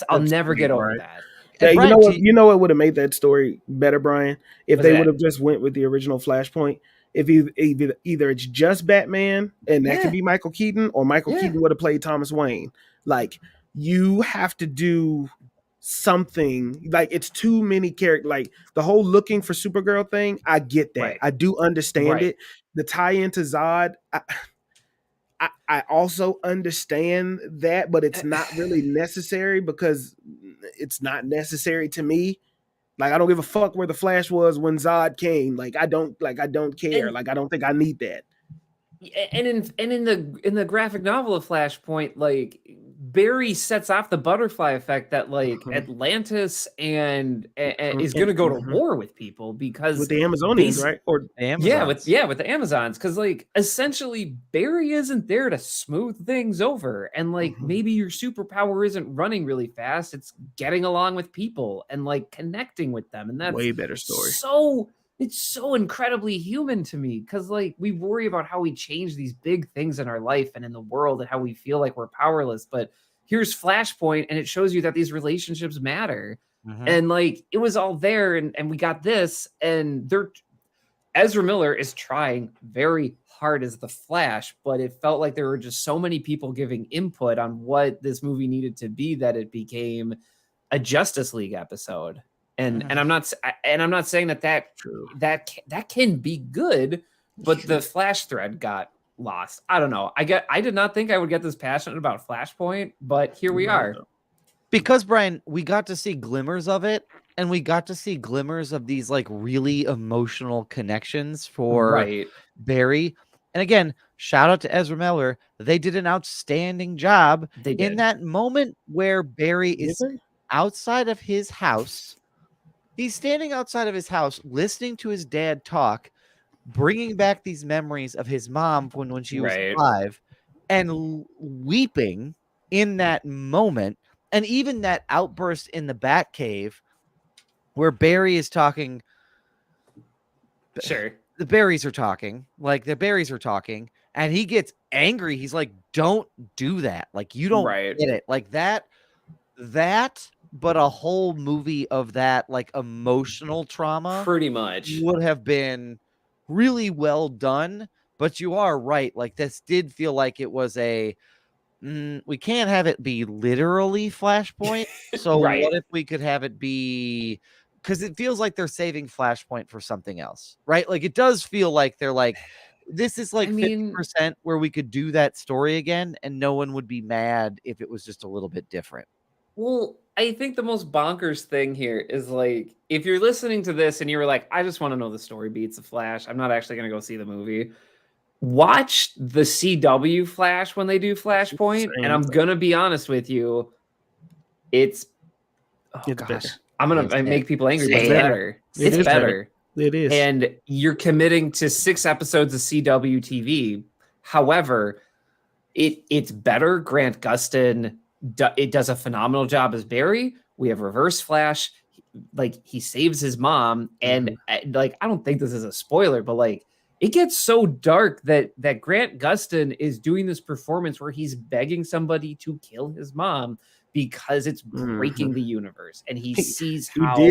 I'll never get over that. Yeah, you know what would have made that story better, Brian? If they would have just went with the original Flashpoint. If either it's just Batman and that could be Michael Keaton, or Michael Keaton would have played Thomas Wayne. Like, you have to do something. Like, it's too many characters. Like, the whole looking for Supergirl thing, I get that. Right. I do understand it. The tie-in to Zod, I also understand that, but it's not really necessary because it's not necessary to me. Like, I don't give a fuck where the Flash was when Zod came. Like, I don't care. Like, I don't think I need that. And in the graphic novel of Flashpoint, like, Barry sets off the butterfly effect that like Atlantis and is going to go to war with people because with the Amazonians, right? Or with the Amazons, because like essentially Barry isn't there to smooth things over, and like maybe your superpower isn't running really fast; it's getting along with people and like connecting with them, and that's way better story. It's so incredibly human to me because like we worry about how we change these big things in our life and in the world and how we feel like we're powerless. But here's Flashpoint and it shows you that these relationships matter. And like it was all there and we got this, and Ezra Miller is trying very hard as the Flash, but it felt like there were just so many people giving input on what this movie needed to be that it became a Justice League episode. And I'm not saying that can be good, but the Flash thread got lost. I don't know. I did not think I would get this passionate about Flashpoint, but here we are. Because Brian, we got to see glimmers of it, and we got to see glimmers of these like really emotional connections for Barry. And again, shout out to Ezra Miller. They did an outstanding job in that moment where Barry is outside of his house. He's standing outside of his house, listening to his dad talk, bringing back these memories of his mom when she was 5, and weeping in that moment. And even that outburst in the Batcave where Barry is talking. Sure. The berries are talking, and he gets angry. He's like, don't do that. Like, you don't get it. Like that, but a whole movie of that, like, emotional trauma pretty much would have been really well done. But you are right. Like, this did feel like it was we can't have it be literally Flashpoint. So what if we could have it be, because it feels like they're saving Flashpoint for something else, right? Like, it does feel like they're like, this is like 50% where we could do that story again and no one would be mad if it was just a little bit different. Well, I think the most bonkers thing here is, like, if you're listening to this and you were like, I just want to know the story beats of Flash, I'm not actually going to go see the movie. Watch the CW Flash when they do Flashpoint, and I'm going to be honest with you, it's better. I'm going to make people angry, but it's better. It's better. It is. And you're committing to 6 episodes of CW TV. However, it's better. Grant Gustin, it does a phenomenal job as Barry. We have Reverse Flash. Like, he saves his mom. And like, I don't think this is a spoiler, but like, it gets so dark that Grant Gustin is doing this performance where he's begging somebody to kill his mom because it's breaking the universe, and he sees how he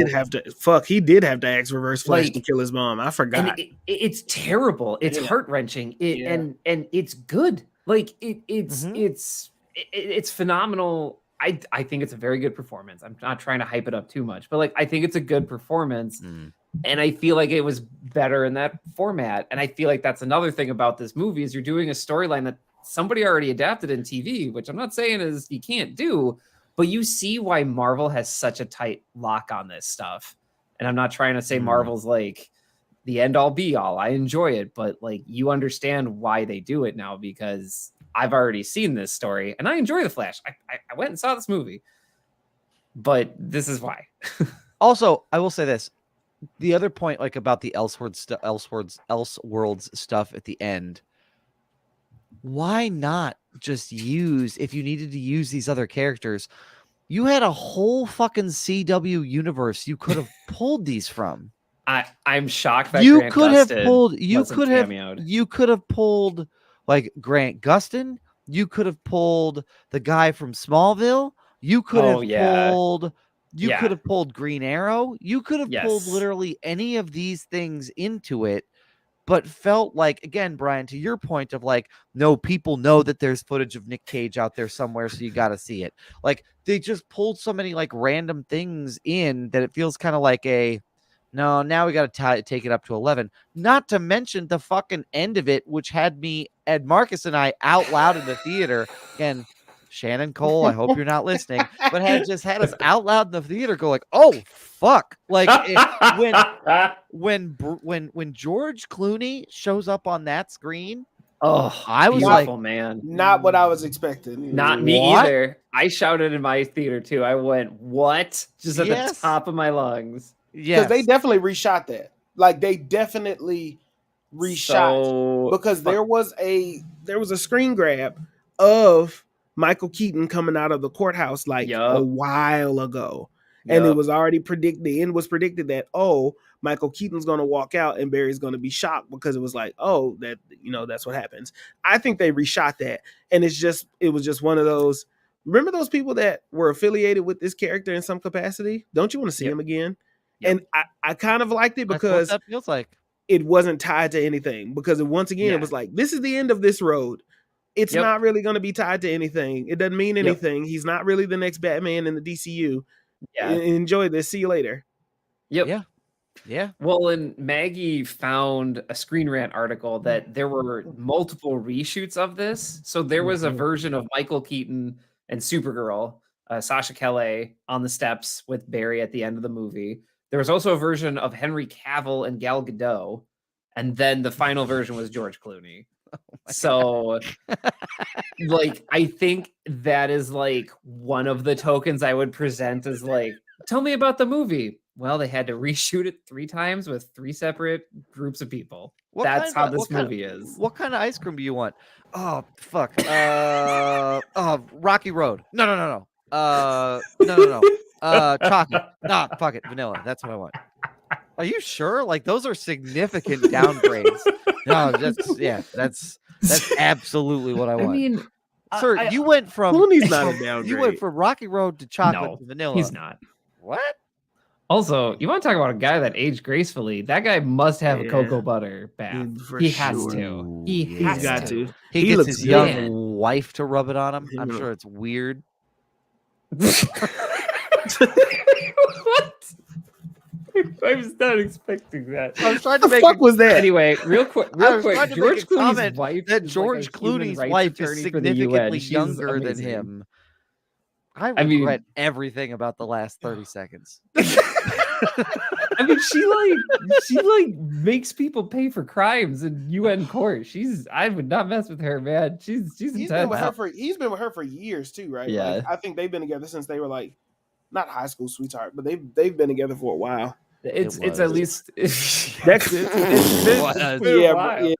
did have to ask Reverse Flash to kill his mom. I forgot. It's terrible. It's heart-wrenching. And it's good. Like, it's phenomenal. I think it's a very good performance. I'm not trying to hype it up too much, but like, I think it's a good performance. And I feel like it was better in that format. And I feel like that's another thing about this movie is you're doing a storyline that somebody already adapted in TV, which I'm not saying is you can't do, but you see why Marvel has such a tight lock on this stuff. And I'm not trying to say Marvel's like the end all be all. I enjoy it, but like, you understand why they do it now, because I've already seen this story and I enjoy the Flash. I went and saw this movie, but this is why. Also, I will say this. The other point, like, about the Elseworlds stuff at the end, why not just use, if you needed to use these other characters, you had a whole fucking CW universe you could have pulled these from. I'm shocked that you Grant could Gustin have pulled cameoed. You could have pulled like Grant Gustin. You could have pulled the guy from Smallville. You could have pulled. You could have pulled Green Arrow. You could have pulled literally any of these things into it, but felt like, again, Brian, to your point of like, no, people know that there's footage of Nick Cage out there somewhere, so you got to see it. Like, they just pulled so many like random things in that it feels kind of like now we got to take it up to 11. Not to mention the fucking end of it, which had me, Ed Marcus and I, out loud in the theater. Again, Shannon Cole, I hope you're not listening, but had us out loud in the theater go like, oh fuck. Like, when George Clooney shows up on that screen, I was like, man, not what I was expecting. Not me either. I shouted in my theater too. I went, what? Just at the top of my lungs. Yeah, because they definitely reshot that. Like, they definitely reshot because there was a screen grab of Michael Keaton coming out of the courthouse like a while ago. And it was already predicted. The end was predicted that, Michael Keaton's going to walk out and Barry's going to be shocked, because it was like, that's what happens. I think they reshot that. And it was just one of those. Remember those people that were affiliated with this character in some capacity? Don't you want to see him again? And I kind of liked it because that feels like it wasn't tied to anything, because once again, it was like, this is the end of this road. It's not really going to be tied to anything. It doesn't mean anything. He's not really the next Batman in the DCU. Yeah. Enjoy this. See you later. Yep. Yeah. Yeah. Well, and Maggie found a Screen Rant article that there were multiple reshoots of this. So there was a version of Michael Keaton and Supergirl, Sasha Kelly, on the steps with Barry at the end of the movie. There was also a version of Henry Cavill and Gal Gadot, and then the final version was George Clooney. So, like, I think that is like one of the tokens I would present as like, tell me about the movie. Well, they had to reshoot it 3 times with 3 separate groups of people. That's how this movie is. What kind of ice cream do you want? Oh, fuck. Rocky Road. No. No. Chocolate. Nah, fuck it. Vanilla. That's what I want. Are you sure? Like, those are significant downgrades. No, that's absolutely what I want. I mean, sir, you went from Clooney's not a downgrade. You went from Rocky Road to chocolate No, to vanilla. he's not. What? Also, you want to talk about a guy that aged gracefully? That guy must have a cocoa butter bath. For He has sure. to. He He's has got to. to. He He gets looks his good. young wife to rub it on him. I'm Yeah. sure it's weird. What? I was not expecting that. I was trying What to the make fuck was that? Anyway, real quick, I was trying to George make a comment Clooney's wife that is George like a human Clooney's rights wife is attorney for the UN. significantly She's younger than amazing. him. I I mean- regret everything about the last 30 seconds. I mean, she makes people pay for crimes in UN court. I would not mess with her, man. She's He's been intense. with her for years too, right? Yeah. Like, I think they've been together since they were like not high school sweetheart, but they've been together for a while. It's was. at least That's was. yeah, Wow. yeah.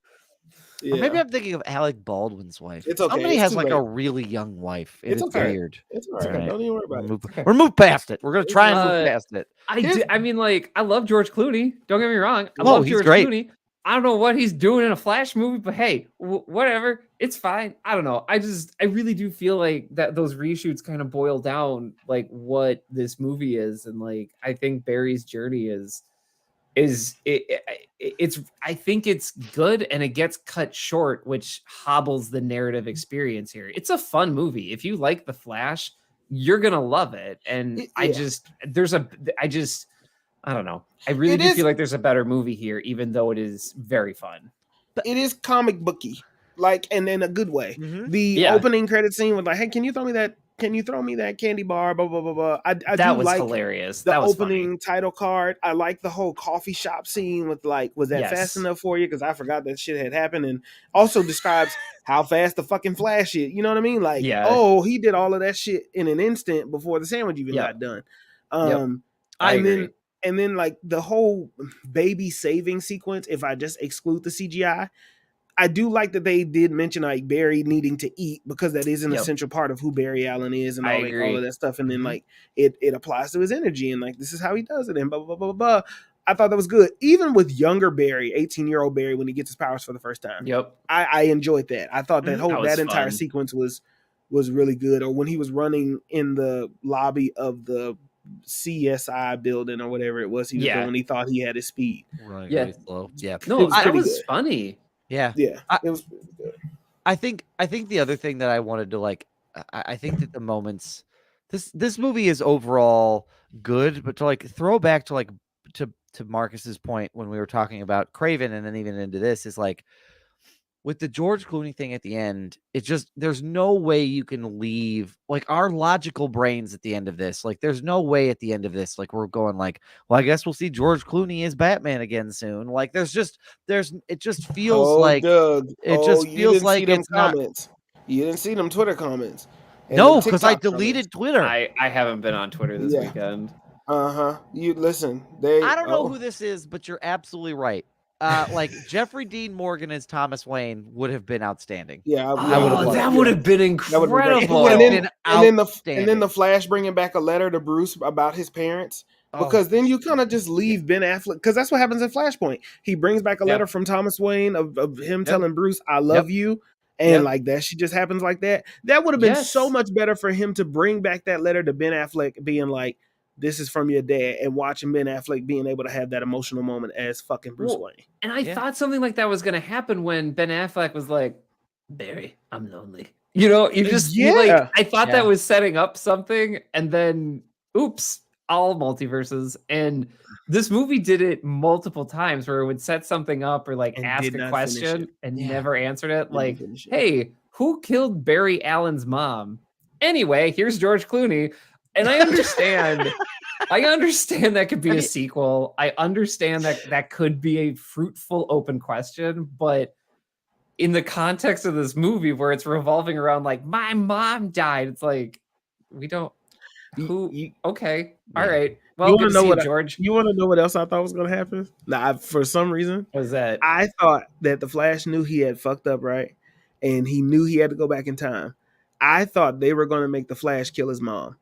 Or maybe I'm thinking of Alec Baldwin's wife. It's okay. Somebody It's has too like a late. really young wife. It's It's okay. weird. It's all right. Alright. Don't even worry about it. We're moved past it. We're gonna try and move Uh, past it. I mean, like, I love George Clooney. Don't get me wrong. I Oh, love he's George great. Clooney. I don't know what he's doing in a Flash movie, but hey, whatever. It's fine. I don't know. I really do feel like that those reshoots kind of boil down like what this movie is, and like I think Barry's journey it's I think it's good, and it gets cut short, which hobbles the narrative experience here. It's a fun movie. If you like The Flash, you're gonna love it. And Yeah. I don't know. I really It do is- feel like there's a better movie here, even though it is very fun. It is comic booky, like, and in a good way. Mhm. The Yeah. opening credit scene was like, "Hey, can you throw me that? Can you throw me that candy bar?" Blah blah blah blah. I That do was like hilarious. the That was opening title card. I like the whole coffee shop scene with like, was that Yes. fast enough for you? Because I forgot that shit had happened, and also describes how fast the fucking Flash is. You know what I mean? Like, Yeah. oh, he did all of that shit in an instant before the sandwich even Yep. got done. Yep. I and agree. then like the whole baby saving sequence. If I just exclude the CGI. I do like that they did mention like Barry needing to eat because that is an Yep. essential part of who Barry Allen is and I all agree. of that stuff. And then Mhm. like it applies to his energy and like this is how he does it and blah blah blah blah blah. I thought that was good. Even with younger Barry, 18-year-old Barry, when he gets his powers for the first time. Yep. I enjoyed that. I thought that Mhm. whole That was entire fun. sequence was really good. Or when he was running in the lobby of the CSI building or whatever it was he was Yeah. doing, he thought he had his speed. Right, Yeah. really slow. Yeah. No, It was that pretty was good. funny. Yeah. Yeah, I- it was pretty good. I think the other thing that I wanted to like, I think that the moments, this movie is overall good, but to like throw back to like to Marcus's point when we were talking about Craven and then even into this is like with the George Clooney thing at the end, it's just there's no way you can leave like our logical brains at the end of this. Like there's no way at the end of this, like we're going like, well, I guess we'll see George Clooney as Batman again soon. Like it just feels like Doug. it just you feels didn't see like them it's not. comments. You didn't see them Twitter comments. and No, them because I TikTok deleted Twitter. I haven't been on Twitter this Yeah. weekend. You listen. They. I don't know who this is, but you're absolutely right. Like Jeffrey Dean Morgan as Thomas Wayne would have been outstanding. Yeah, I would've loved that it. would have been That would've been great. incredible. It And would've then- been and outstanding. then the Flash bringing back a letter to Bruce about his parents. Oh, Because then you kind of just leave Ben Affleck, because that's what happens in Flashpoint. He brings back a Yep. letter from Thomas Wayne of him Yep. telling Bruce, "I love you," and Yep. like that shit just happens like that. That would have been Yes. so much better for him to bring back that letter to Ben Affleck, being like, "This is from your dad," and watching Ben Affleck being able to have that emotional moment as fucking Bruce Well, Wayne. And I Yeah. thought something like that was going to happen when Ben Affleck was like, Barry, I'm lonely. You know, you just, you Yeah. I thought Yeah. that was setting up something. And then, oops, all multiverses, and this movie did it multiple times where it would set something up or like And ask did a not question finish it. and Yeah. never answered it. Didn't Like, finish it. hey, who killed Barry Allen's mom? Anyway, here's George Clooney. And I understand that could be a sequel. I understand that could be a fruitful open question, but in the context of this movie where it's revolving around like my mom died, it's like we don't okay. All right. Well, you good want to to know see what you, George. you want to know what else I thought was going to happen? Nah, for some reason, What was that? I thought that the Flash knew he had fucked up, right? And he knew he had to go back in time. I thought they were going to make the Flash kill his mom.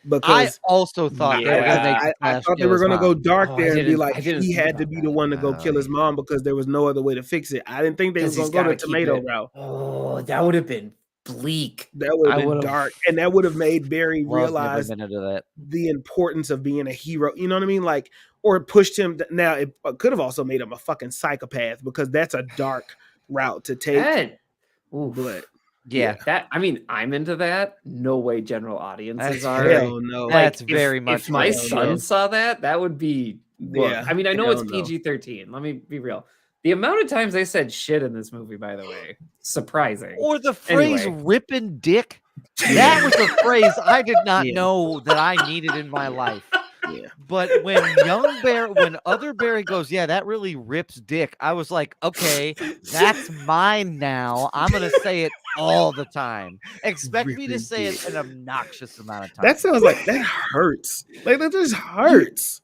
I Because also thought they were going to make the I Flash thought they kill were his going to go mom. dark Oh, I there and be didn't- like, I didn't he think had to about be that. the one to go kill his mom because there was no other way to fix it. I didn't think they was 'Cause going he's to go the gotta keep tomato it- route. Oh, that would have been bleak. That would I have been would've- dark. And that would have made Barry Loved every realize minute of that. the importance of being a hero. You know what I mean? Like, or pushed him. Now, it could have also made him a fucking psychopath because that's a dark route to take. That, oof. But Yeah, that I mean, I'm into that. No way general audiences That's are. very- hell no. That's if- very much If my like son hell. saw that, that would be. Yeah, I mean, I know hell it's no. PG-13. Let me be real. The amount of times they said shit in this movie, by the way, surprising. or the phrase Anyway. "ripping dick." That was a phrase I did not Yeah. know that I needed in my life. Yeah. But when when other Barry goes, yeah, that really rips dick. I was like, okay, that's mine now. I'm gonna say it all the time. Expect me to Ripping say it dick. an obnoxious amount of time. That sounds like that hurts. Like that just hurts.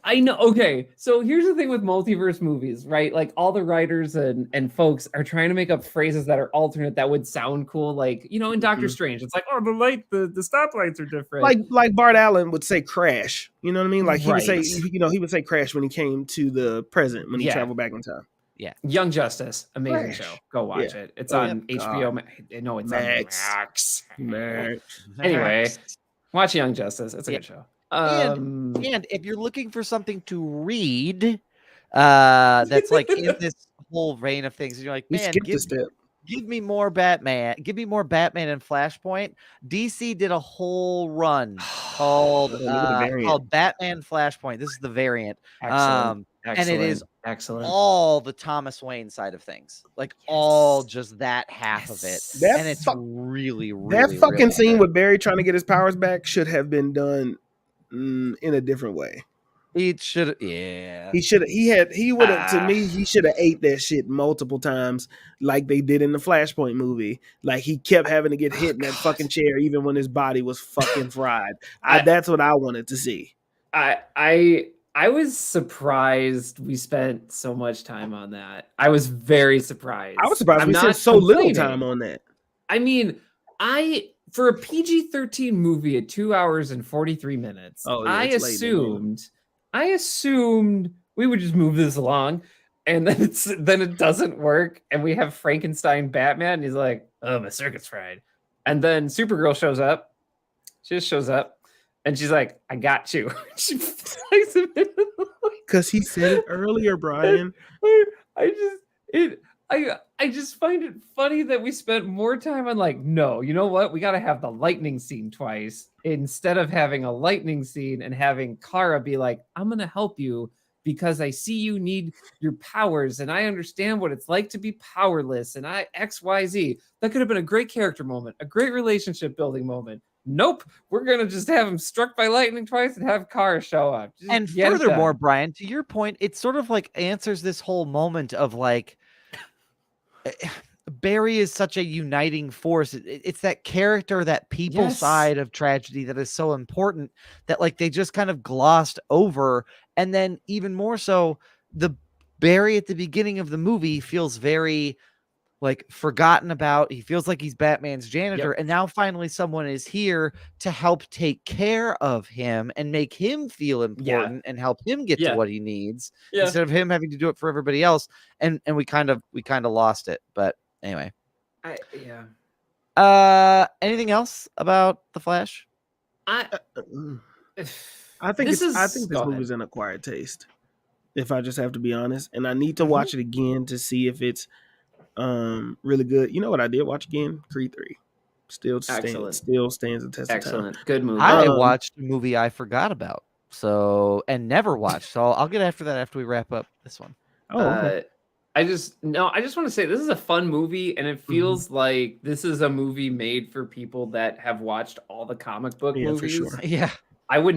I know. Okay, so here's the thing with multiverse movies, right? Like all the writers and folks are trying to make up phrases that are alternate that would sound cool. Like, you know, in Doctor Mhm. Strange, it's like, oh, the stoplights are different. Like Bart Allen would say crash. You know what I mean? Like he would say, Right. he would say crash when he came to the present, when he Yeah. traveled back in time. Young Justice, amazing Fresh. show. Go watch it. It's Oh, on yeah. HBO. No, it's Max. on Max. Man. Anyway, watch Young Justice. It's a Yeah. good show. And if you're looking for something to read, that's like in this whole vein of things, you're like, We man, skipped a step. give me more Batman. Give me more Batman and Flashpoint. DC did a whole run called Oh, look at the variant. called Batman Flashpoint. This is the variant. Excellent. and it is excellent. all the Thomas Wayne side of things, like all just that half of it, That and it's fuck- really, That really, fucking really scene good. with Barry trying to get his powers back should have been done in a different way. It should, yeah. He would have, to me, he should have ate that shit multiple times like they did in the Flashpoint movie. Like he kept having to get hit in that fucking chair even when his body was fucking fried. That's what I wanted to see. I was surprised we spent so much time on that. I was very surprised. I was surprised I'm we not spent so little complaining. time on that. I mean, for a PG-13 movie at 2 hours and 43 minutes, Oh, yeah, I it's late, assumed we would just move this along, and then it doesn't work, and we have Frankenstein Batman, and he's like, "Oh, my circuit's fried," and then Supergirl shows up. She just shows up, and she's like, "I got you." She flies him in the Because he said it earlier, Brian. I just find it funny that we spent more time on like, no, you know what? We got to have the lightning scene twice instead of having a lightning scene and having Kara be like, I'm going to help you because I see you need your powers and I understand what it's like to be powerless and XYZ. That could have been a great character moment, a great relationship building moment. Nope, we're going to just have him struck by lightning twice and have Kara show up. Just And get it furthermore, done. Brian, to your point, it sort of like answers this whole moment of like, Barry is such a uniting force. It's that character, that people Yes. side of tragedy that is so important that like they just kind of glossed over. And then even more so, the Barry at the beginning of the movie feels very like forgotten about. He feels like he's Batman's janitor. And now finally someone is here to help take care of him and make him feel important and help him get to what he needs instead of him having to do it for everybody else. And we kind of lost it. But anyway. Anything else about The Flash? I think this movie's an acquired taste. If I just have to be honest, and I need to watch it again to see if it's really good. You know what I did watch again? Creed 3. Still Excellent. stands the test of time. Excellent. Good movie. I Um, watched a movie I forgot about, and never watched. So I'll get after that after we wrap up this one. Oh, okay. I just want to say this is a fun movie, and it feels like this is a movie made for people that have watched all the comic book Yeah, for movies. sure. Yeah, I would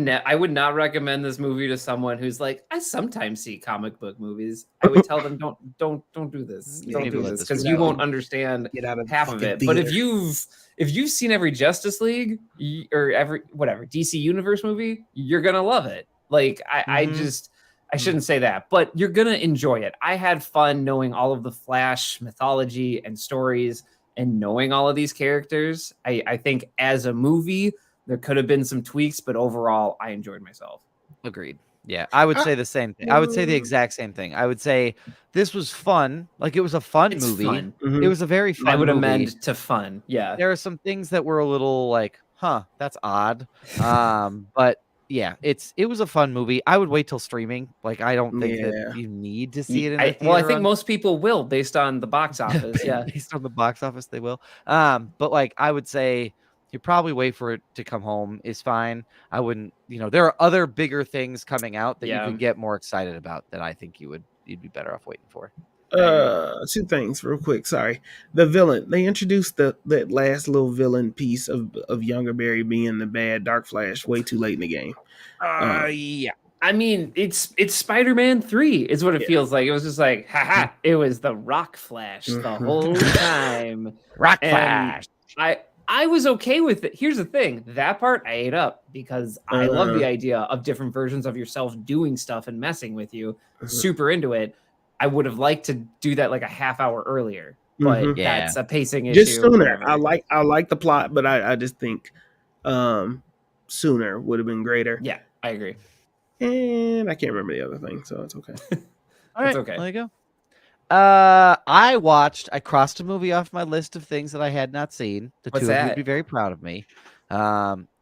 not recommend this movie to someone who's like, I sometimes see comic book movies. I would tell them don't do this. Yeah, Don't maybe do let this this because go. you won't understand Get out of half of fucking it. But if theater. you've seen every Justice League or every whatever DC Universe movie, you're gonna love it. Like I shouldn't say that, but you're gonna enjoy it. I had fun knowing all of the Flash mythology and stories and knowing all of these characters. I think as a movie, there could have been some tweaks, but overall, I enjoyed myself. agreed. Yeah, I would say the same thing. I would say the exact same thing. I would say this was fun. Like it was a fun It's movie. fun. Mhm. It was a very fun I would movie. amend to fun. Yeah. There are some things that were a little like, that's odd. But yeah, it was a fun movie. I would wait till streaming. Like I don't think Yeah. that you need to see it in the I theater think on- most people will based on the box office. Yeah. based on the box office, they will. But like I would say you probably wait for it to come home is fine. I wouldn't, there are other bigger things coming out that Yeah. you could get more excited about that I think you'd be better off waiting for. Two things real quick. Sorry. The villain. They introduced that last little villain piece of Younger Barry being the bad Dark Flash way too late in the game. Yeah. I mean, it's Spider-Man 3 is what it feels like. It was just like, haha, it was the Rock Flash the Mhm. whole time. Rock And I was okay with it. Here's the thing. That part I ate up because I love the idea of different versions of yourself doing stuff and messing with you. Super into it. I would have liked to do that like a half hour earlier, but Mhm. Yeah. that's a pacing issue. Just sooner. whatever. I like the plot, but I just think sooner would have been greater. Yeah, I agree. And I can't remember the other thing, so it's okay. All right, okay. there you go. I crossed a movie off my list of things that I had not seen. The What's two of you would that? be very proud of me.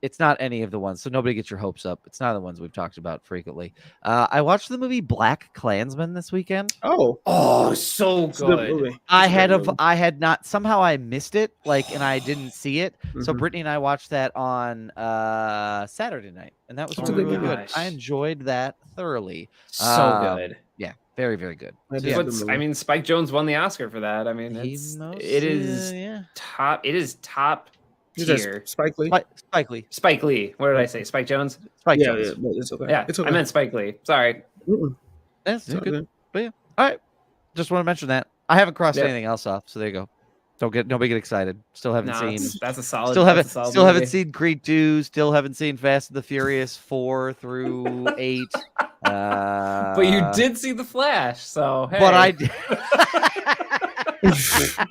It's not any of the ones, so nobody get your hopes up. It's not the ones we've talked about frequently. I watched the movie Black Klansman this weekend. Oh, Oh, so it's a good good. movie. I It's a had good movie. I had not somehow I missed it, and I didn't see it. So Mhm. Brittany and I watched that on Saturday night, and that was It's a really good good. movie. I enjoyed that thoroughly. So good. Yeah, very very good. That So, is yeah, a good movie. I mean, Spike Jones won the Oscar for that. I mean, he it is yeah. top. It is top Is that tier. Spike Lee? Spike Lee. Spike Lee. What did I say? Spike Jones. Spike Yeah, Jones. yeah, but it's okay. Yeah, It's okay. I meant Spike Lee. Sorry. Mm-mm. That's It's all good. good. All right. Just want to mention that. I haven't crossed Yeah. anything else off, so there you go. Nobody get excited. Still haven't No, seen that's a solid. still that's a solid haven't movie. seen Creed 2, still haven't seen Fast and the Furious 4 through 8. But you did see the Flash, so hey. But I did.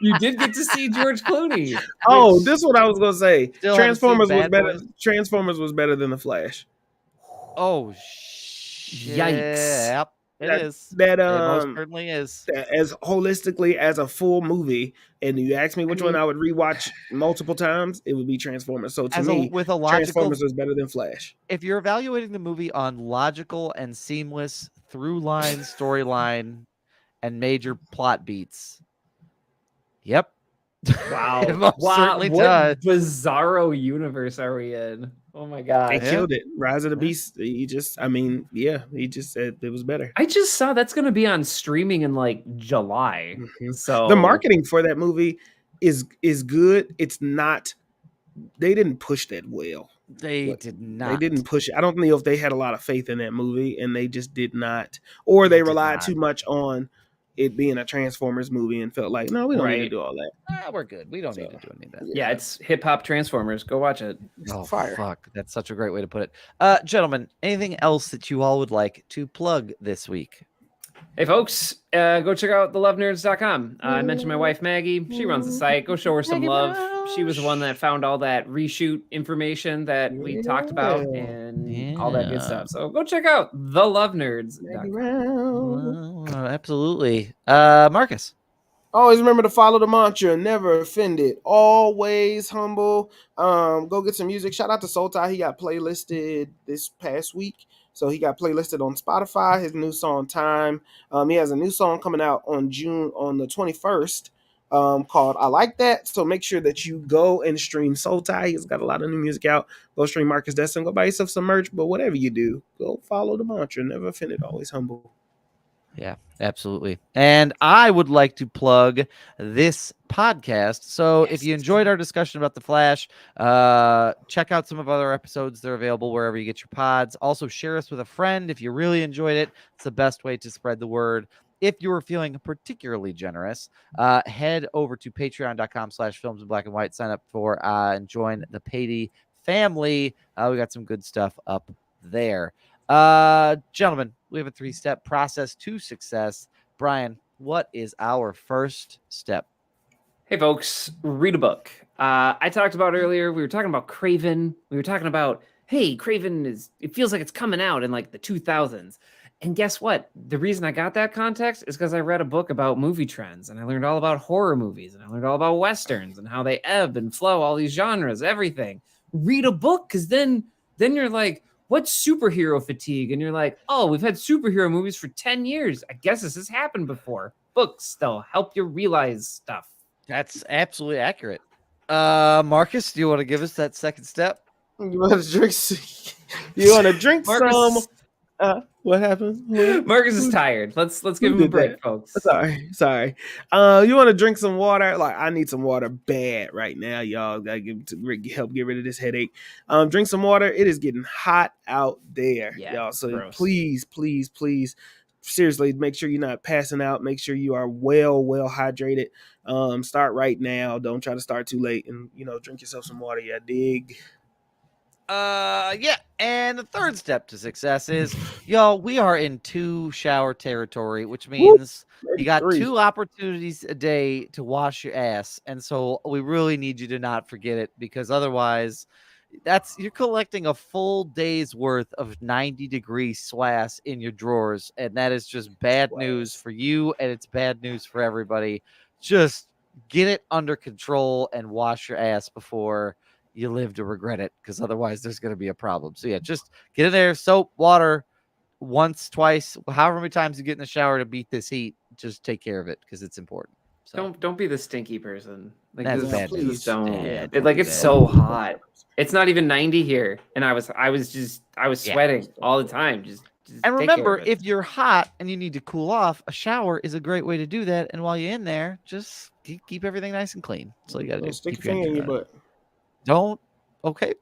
You did get to see George Clooney. Oh, which- this is what I was gonna say. Still haven't Transformers seen was Bad better. Boys. Transformers was better than the Flash. Oh shit. Yikes. Yep, it That- is. That It most certainly is. as holistically as a full movie, and you ask me which one I would rewatch multiple times, it would be Transformers. So to me, With a logical, Transformers was better than Flash. if you're evaluating the movie on logical and seamless through line, storyline, and major plot beats, yep. Wow. It most certainly what does. bizarro universe are we in? Oh my god. They Yeah. killed it. Rise of the Yeah. Beast. He just said it was better. I just saw that's gonna be on streaming in like July. Mhm. So The marketing for that movie is good. It's not. They didn't push that well. They What- did not. They didn't push it. I don't know if they had a lot of faith in that movie, and they just did not, or they They did relied not. too much on it being a Transformers movie and felt like, no, we don't need to Right. do all that. We're good. We don't need to So, do any of that. yeah, it's hip hop Transformers. Go watch it. Oh, fire. fuck. That's such a great way to put it. Gentlemen, anything else that you all would like to plug this week? Hey folks, go check out thelovenerds.com. I mentioned my wife Maggie. She runs the site. Go show her some Maggie love. Brown. She was the one that found all that reshoot information that we talked about and all that good Yeah. stuff. So go check out thelovenerds.com. Absolutely. Marcus. Always remember to follow the mantra: never offended, always humble. Go get some music. Shout out to Sultai. He got playlisted this past week. So he got playlisted on Spotify. His new song Time. He has a new song coming out on the 21st. called I Like That. So make sure that you go and stream Soul Tie. He's got a lot of new music out. Go stream Marcus Destin. Go buy yourself some merch. But whatever you do, go follow the mantra. Never offended, always humble. Yeah, absolutely. And I would like to plug this podcast. So if you enjoyed our discussion about The Flash, check out some of our other episodes. They're available wherever you get your pods. Also, share us with a friend if you really enjoyed it. It's the best way to spread the word. If you are feeling particularly generous, head over to patreon.com/films in black and white. Sign up for and join the Patey family. We got some good stuff up there. Gentlemen, we have a 3-step process to success. Brian, what is our first step? Hey, folks, read a book. I talked about earlier, we were talking about Craven. We were talking about, hey, Craven it feels like it's coming out in like the 2000s. And guess what? The reason I got that context is because I read a book about movie trends, and I learned all about horror movies, and I learned all about Westerns and how they ebb and flow, all these genres, everything. Read a book, because then you're like, what's superhero fatigue? And you're like, oh, we've had superhero movies for 10 years. I guess this has happened before. Books, they'll help you realize stuff. That's absolutely accurate. Marcus, do you want to give us that second step? You want to drink? You want to drink Marcus, some? What happened? Marcus is tired. Let's give him a break, folks. Sorry. You want to drink some water? Like, I need some water bad right now, y'all. Gotta help get rid of this headache. Drink some water. It is getting hot out there, y'all. So gross. please, seriously, make sure you're not passing out. Make sure you are well hydrated. Start right now. Don't try to start too late, and drink yourself some water. Yeah, dig. Yeah, and the third step to success is, y'all, we are in 2-shower territory, which means you got 2 opportunities a day to wash your ass, and so we really need you to not forget it, because otherwise you're collecting a full day's worth of 90-degree swass in your drawers, and that is just bad news for you, and it's bad news for everybody. Just get it under control and wash your ass before you live to regret it, because otherwise there's going to be a problem. So yeah, just get in there, soap, water, once, twice, however many times you get in the shower to beat this heat. Just take care of it, because it's important. So Don't be the stinky person. Like, that's just, bad news. just don't. Yeah, It's so hot. It's not even 90 here, and I was sweating all the time. Just and take care remember, of it. if you're hot and you need to cool off, a shower is a great way to do that. And while you're in there, just keep everything nice and clean. That's all you got to do. Stick Keep your finger in engine your running. butt. Don't. Okay.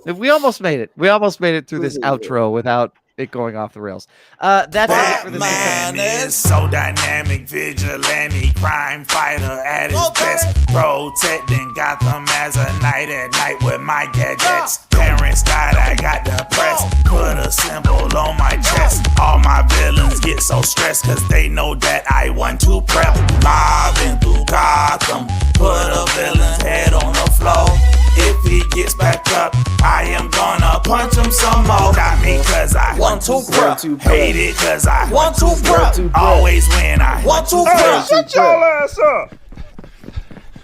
We almost made it. We almost made it through this outro without it going off the rails. That's it for this Batman is so dynamic, vigilante, crime fighter at his best, protecting Gotham as a night at night with my gadgets. Parents died, I got depressed, put a symbol on my chest. All my villains get so stressed, cause they know that I want to prep. Mobbing through Gotham, put a villain's head on the floor. If he gets back up, I am gonna punch him some more. Got me cause I want to prep. Hate it cause I want to prep. Always win, I want to prep. Shut y'all ass up.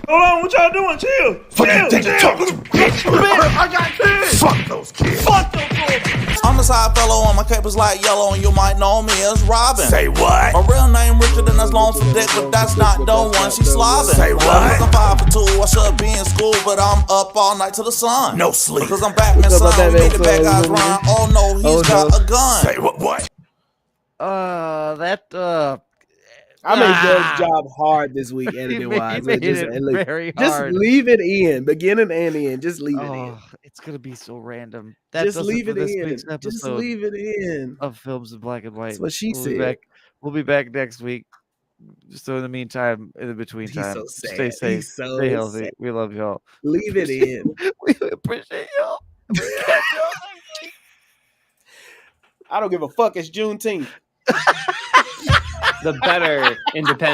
Hold on, what y'all doing? Chill. I got kids. Fuck those kids. I'm the side fellow on my cape is like yellow, and you might know me as Robin. Say what? A real name Richard, and that's long for dick, but that's not the one she's slobbing. Say what? I'm 5 for 2, I should be in school, but I'm up all night till the sun. No sleep. Because I'm Batman's son, we made the bad guys rhyme. Oh no, he's got a gun. Say what? I made Doug's job hard this week, editing wise. Very Just hard. leave it in, beginning and end. Just leave it in. Oh, it's gonna be so random. Just leave it this in. week's Just episode leave it in. of Films in Black and White. That's what she We'll said. be back. We'll be back next week. So in the meantime, in the between He's time, so sad. stay safe, He's so stay healthy. sad. We love y'all. Leave it in. We appreciate y'all. We catch y'all next week. I don't give a fuck. It's Juneteenth. The better independent.